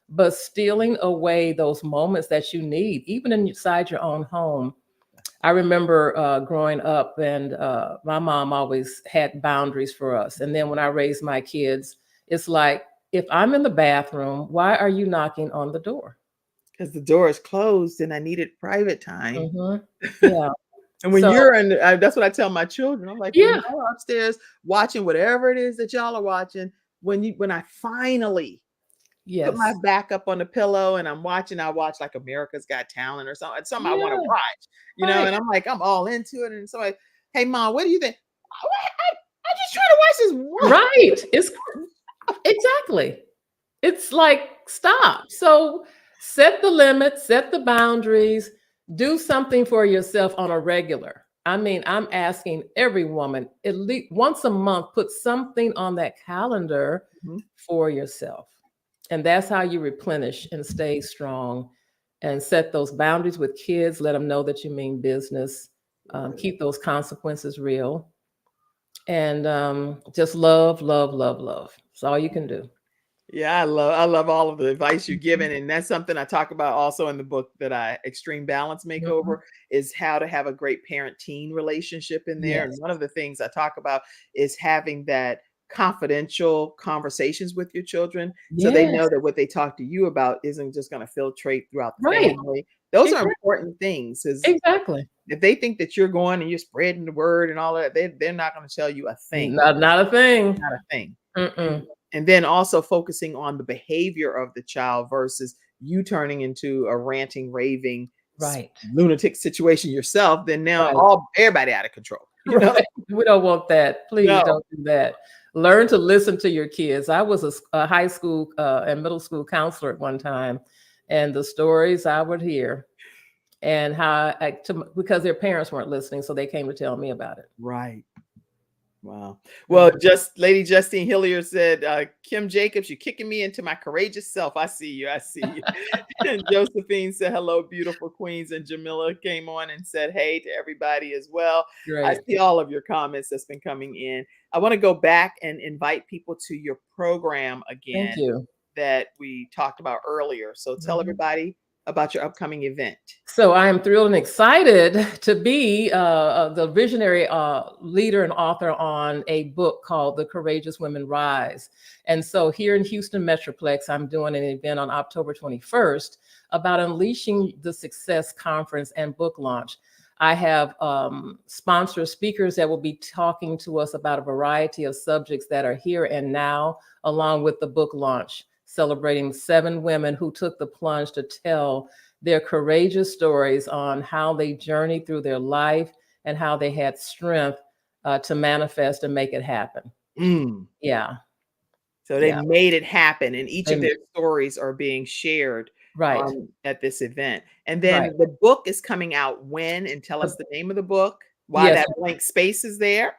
But stealing away those moments that you need, even inside your own home. I remember growing up, and my mom always had boundaries for us. And then when I raised my kids, it's like, if I'm in the bathroom, why are you knocking on the door? Because the door is closed and I needed private time. Yeah. And when you're in, that's what I tell my children. I'm like, yeah, when you're upstairs watching whatever it is that y'all are watching, when I finally put my back up on the pillow and I watch like America's Got Talent or something I want to watch, and I'm like, I'm all into it. And somebody, hey mom, what do you think? I just try to watch this. Right. It's exactly. It's like, stop. So set the limits, set the boundaries, do something for yourself on a regular. I mean, I'm asking every woman at least once a month, put something on that calendar for yourself. And that's how you replenish and stay strong and set those boundaries with kids. Let them know that you mean business. Keep those consequences real. And just love, love, love, love. It's all you can do. Yeah, I love all of the advice you're giving. And that's something I talk about also in the book that Extreme Balance Makeover, is how to have a great parent-teen relationship in there. And one of the things I talk about is having that confidential conversations with your children, so they know that what they talk to you about isn't just going to filtrate throughout the family. Those are important things. Exactly. If they think that you're going and you're spreading the word and all that, they're not going to tell you a thing. Not a thing. Not a thing. And then also focusing on the behavior of the child versus you turning into a ranting, raving Right. lunatic situation yourself, then now Right. everybody out of control. You know? Right. We don't want that. Please No. don't do that. Learn to listen to your kids. I was a high school and middle school counselor at one time, and the stories I would hear, and because their parents weren't listening, so they came to tell me about it. Right. Wow. Well, just Lady Justine Hillier said, Kim Jacobs, you're kicking me into my courageous self. I see you. I see you. And Josephine said, hello, beautiful queens. And Jamila came on and said, hey to everybody as well. I Great. see all of your comments that's been coming in. I want to go back and invite people to your program again Thank you. that we talked about earlier. So tell everybody about your upcoming event. So I am thrilled and excited to be the visionary leader and author on a book called The Courageous Women Rise. And so here in Houston Metroplex, I'm doing an event on October 21st about Unleashing the Success Conference and book launch. I have sponsor speakers that will be talking to us about a variety of subjects that are here and now, along with the book launch, celebrating 7 women who took the plunge to tell their courageous stories on how they journeyed through their life and how they had strength to manifest and make it happen. Yeah. So they made it happen, and each of their stories are being shared right at this event. And then the book is coming out when, and tell us the name of the book, why Yes. that blank space is there.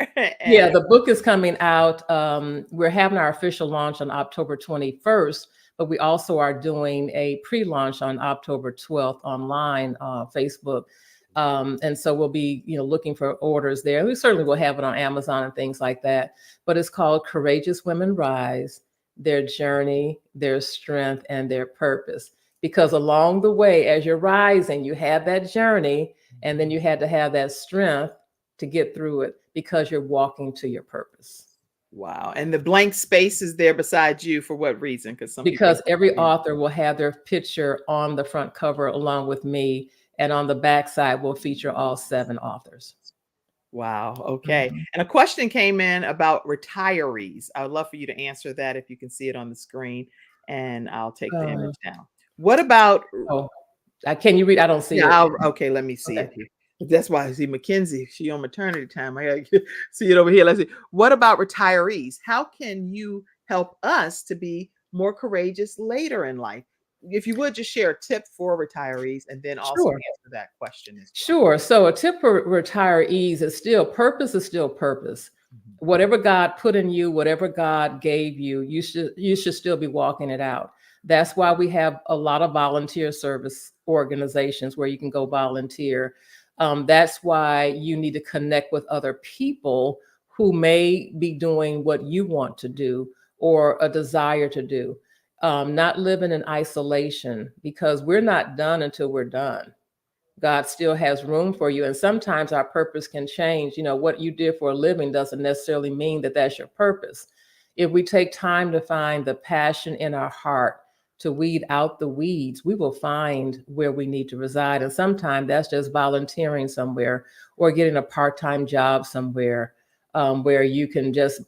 Yeah, the book is coming out. We're having our official launch on October 21st, but we also are doing a pre-launch on October 12th online, Facebook. And so we'll be, looking for orders there. We certainly will have it on Amazon and things like that. But it's called Courageous Women Rise, Their Journey, Their Strength, and Their Purpose. Because along the way, as you're rising, you have that journey, and then you had to have that strength to get through it because you're walking to your purpose. Wow. And the blank space is there beside you for what reason? Because every author will have their picture on the front cover along with me, and on the back side will feature all 7 authors. Wow. Okay. And a question came in about retirees. I would love for you to answer that if you can see it on the screen, and I'll take the image down. What about? Oh, can you read? I don't see it. Okay, let me see it here. That's why I see Mackenzie. She on maternity time. I gotta see it over here. Let's see. What about retirees? How can you help us to be more courageous later in life? If you would just share a tip for retirees, and then also answer that question as well. Sure. So a tip for retirees is purpose is still purpose. Whatever God put in you, whatever God gave you, you should still be walking it out. That's why we have a lot of volunteer service organizations where you can go volunteer. That's why you need to connect with other people who may be doing what you want to do or a desire to do. Not living in isolation, because we're not done until we're done. God still has room for you. And sometimes our purpose can change. What you did for a living doesn't necessarily mean that that's your purpose. If we take time to find the passion in our heart, to weed out the weeds, we will find where we need to reside. And sometimes that's just volunteering somewhere or getting a part-time job somewhere where you can just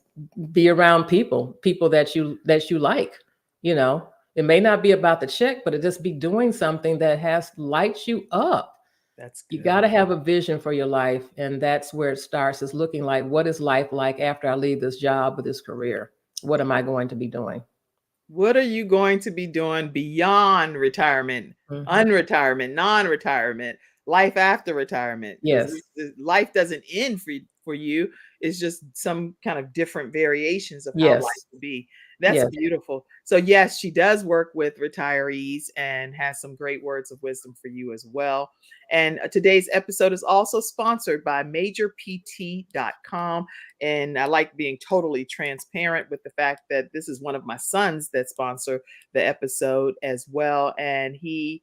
be around people that you like. It may not be about the check, but it just be doing something that lights you up. That's good. You got to have a vision for your life. And that's where it starts, is looking like, what is life like after I leave this job or this career? What am I going to be doing? What are you going to be doing beyond retirement, unretirement, non-retirement, life after retirement? Yes. Life doesn't end for you. It's just some kind of different variations of how life will be. That's beautiful. So yes, she does work with retirees and has some great words of wisdom for you as well. And today's episode is also sponsored by MajorPT.com. And I like being totally transparent with the fact that this is one of my sons that sponsor the episode as well. And he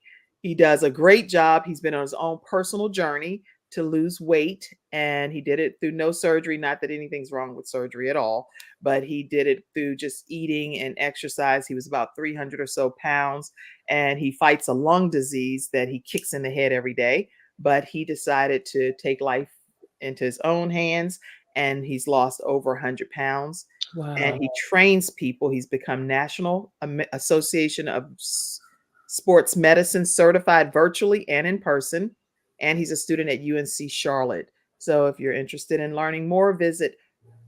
does a great job. He's been on his own personal journey to lose weight, and he did it through no surgery. Not that anything's wrong with surgery at all, but he did it through just eating and exercise. He was about 300 or so pounds, and he fights a lung disease that he kicks in the head every day. But he decided to take life into his own hands, and he's lost over 100 pounds. Wow. And he trains people. He's become National Association of sports medicine certified virtually and in person. And he's a student at UNC Charlotte. So if you're interested in learning more, visit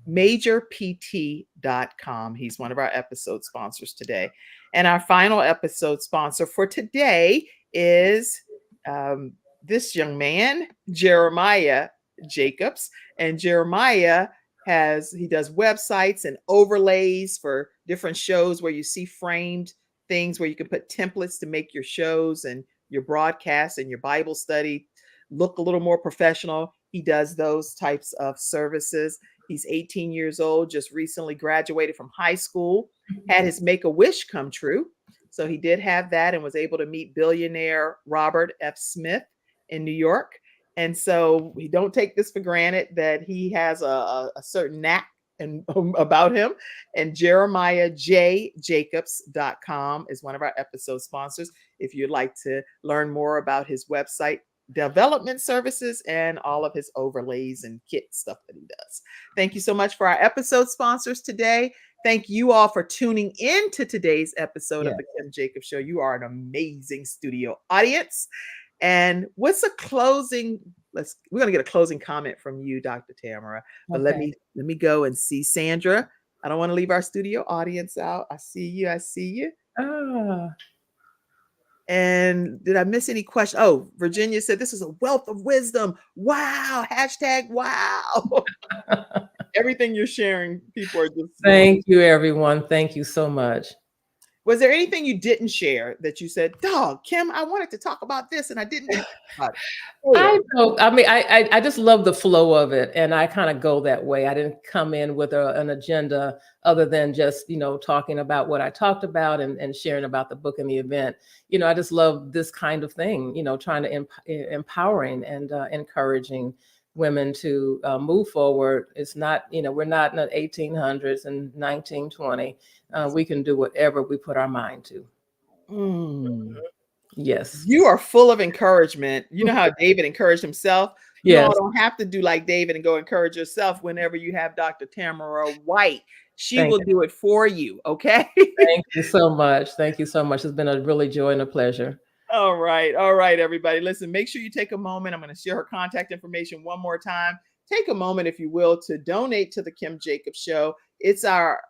majorpt.com. He's one of our episode sponsors today. And our final episode sponsor for today is this young man, Jeremiah Jacobs. And Jeremiah he does websites and overlays for different shows where you see framed things where you can put templates to make your shows and your broadcasts and your Bible study look a little more professional. He does those types of services. He's 18 years old, just recently graduated from high school, had his Make-A-Wish come true. So he did have that and was able to meet billionaire Robert F. Smith in New York. And so we don't take this for granted that he has a certain knack about him. And JeremiahJJacobs.com is one of our episode sponsors. If you'd like to learn more about his website development services and all of his overlays and kit stuff that he does. Thank you so much for our episode sponsors today. Thank you all for tuning in to today's episode of the Kim Jacobs Show. You are an amazing studio audience. And what's a closing? We're going to get a closing comment from you, Dr. Tamara. But let me go and see Sandra. I don't want to leave our studio audience out. I see you. And did I miss any questions? Oh, Virginia said this is a wealth of wisdom. Wow. #wow. Everything you're sharing, people are just. Thank you, everyone. Thank you so much. Was there anything you didn't share that you said, dog, Kim, I wanted to talk about this and I didn't? I know. I mean, I just love the flow of it. And I kind of go that way. I didn't come in with an agenda other than just, talking about what I talked about and sharing about the book and the event. I just love this kind of thing, trying to empowering and encouraging women to move forward. It's not, we're not in the 1800s and 1920. We can do whatever we put our mind to. Yes. You are full of encouragement. You know how David encouraged himself? Yes. You don't have to do like David and go encourage yourself whenever you have Dr. Tamara White. She will do it for you. Okay. Thank you so much. Thank you so much. It's been a really joy and a pleasure. All right, everybody. Listen, make sure you take a moment. I'm going to share her contact information one more time. Take a moment, if you will, to donate to the Kim Jacobs Show. It's our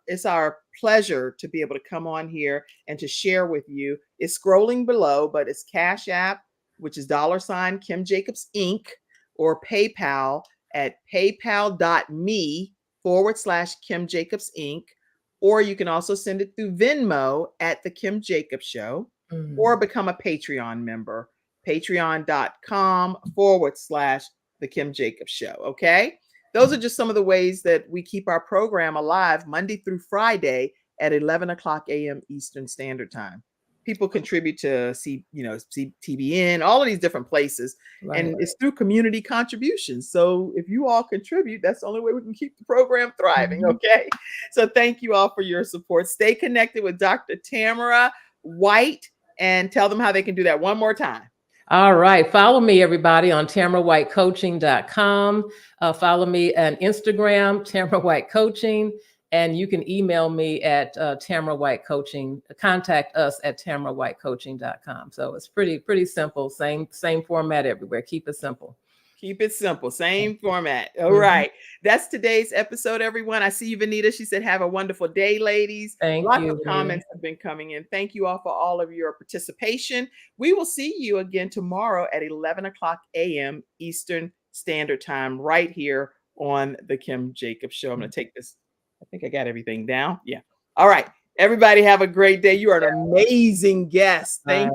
pleasure to be able to come on here and to share with you. It's scrolling below, but it's Cash App, which is $ Kim Jacobs Inc., or PayPal at paypal.me/Kim Jacobs Inc. Or you can also send it through Venmo at the Kim Jacobs Show. Or become a Patreon member, patreon.com/the Kim Jacobs Show. Okay. Those are just some of the ways that we keep our program alive Monday through Friday at 11 o'clock a.m. Eastern Standard Time. People contribute to TBN, all of these different places. Right. And it's through community contributions. So if you all contribute, that's the only way we can keep the program thriving. Okay. So thank you all for your support. Stay connected with Dr. Tamara White. And tell them how they can do that one more time. All right. Follow me, everybody, on TamaraWhiteCoaching.com. Follow me on Instagram, Tamara White Coaching. And you can email me at Tamara White Coaching. Contact us at TamaraWhiteCoaching.com. So it's pretty simple. Same format everywhere. Keep it simple. Keep it simple. Same format. All right. That's today's episode, everyone. I see you, Vanita. She said, have a wonderful day, ladies. Lots of comments have been coming in. Thank you all for all of your participation. We will see you again tomorrow at 11 o'clock a.m. Eastern Standard Time, right here on the Kim Jacobs Show. I'm going to take this. I think I got everything down. Yeah. All right. Everybody have a great day. You are an amazing guest. Thank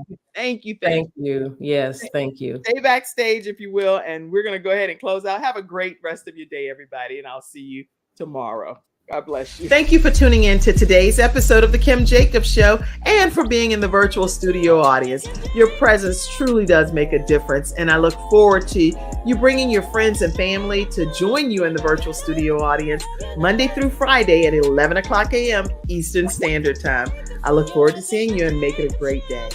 you. Thank you. Yes, thank you. Stay backstage, if you will. And we're going to go ahead and close out. Have a great rest of your day, everybody. And I'll see you tomorrow. God bless you. Thank you for tuning in to today's episode of the Kim Jacobs Show and for being in the virtual studio audience. Your presence truly does make a difference. And I look forward to you bringing your friends and family to join you in the virtual studio audience Monday through Friday at 11 o'clock a.m. Eastern Standard Time. I look forward to seeing you and make it a great day.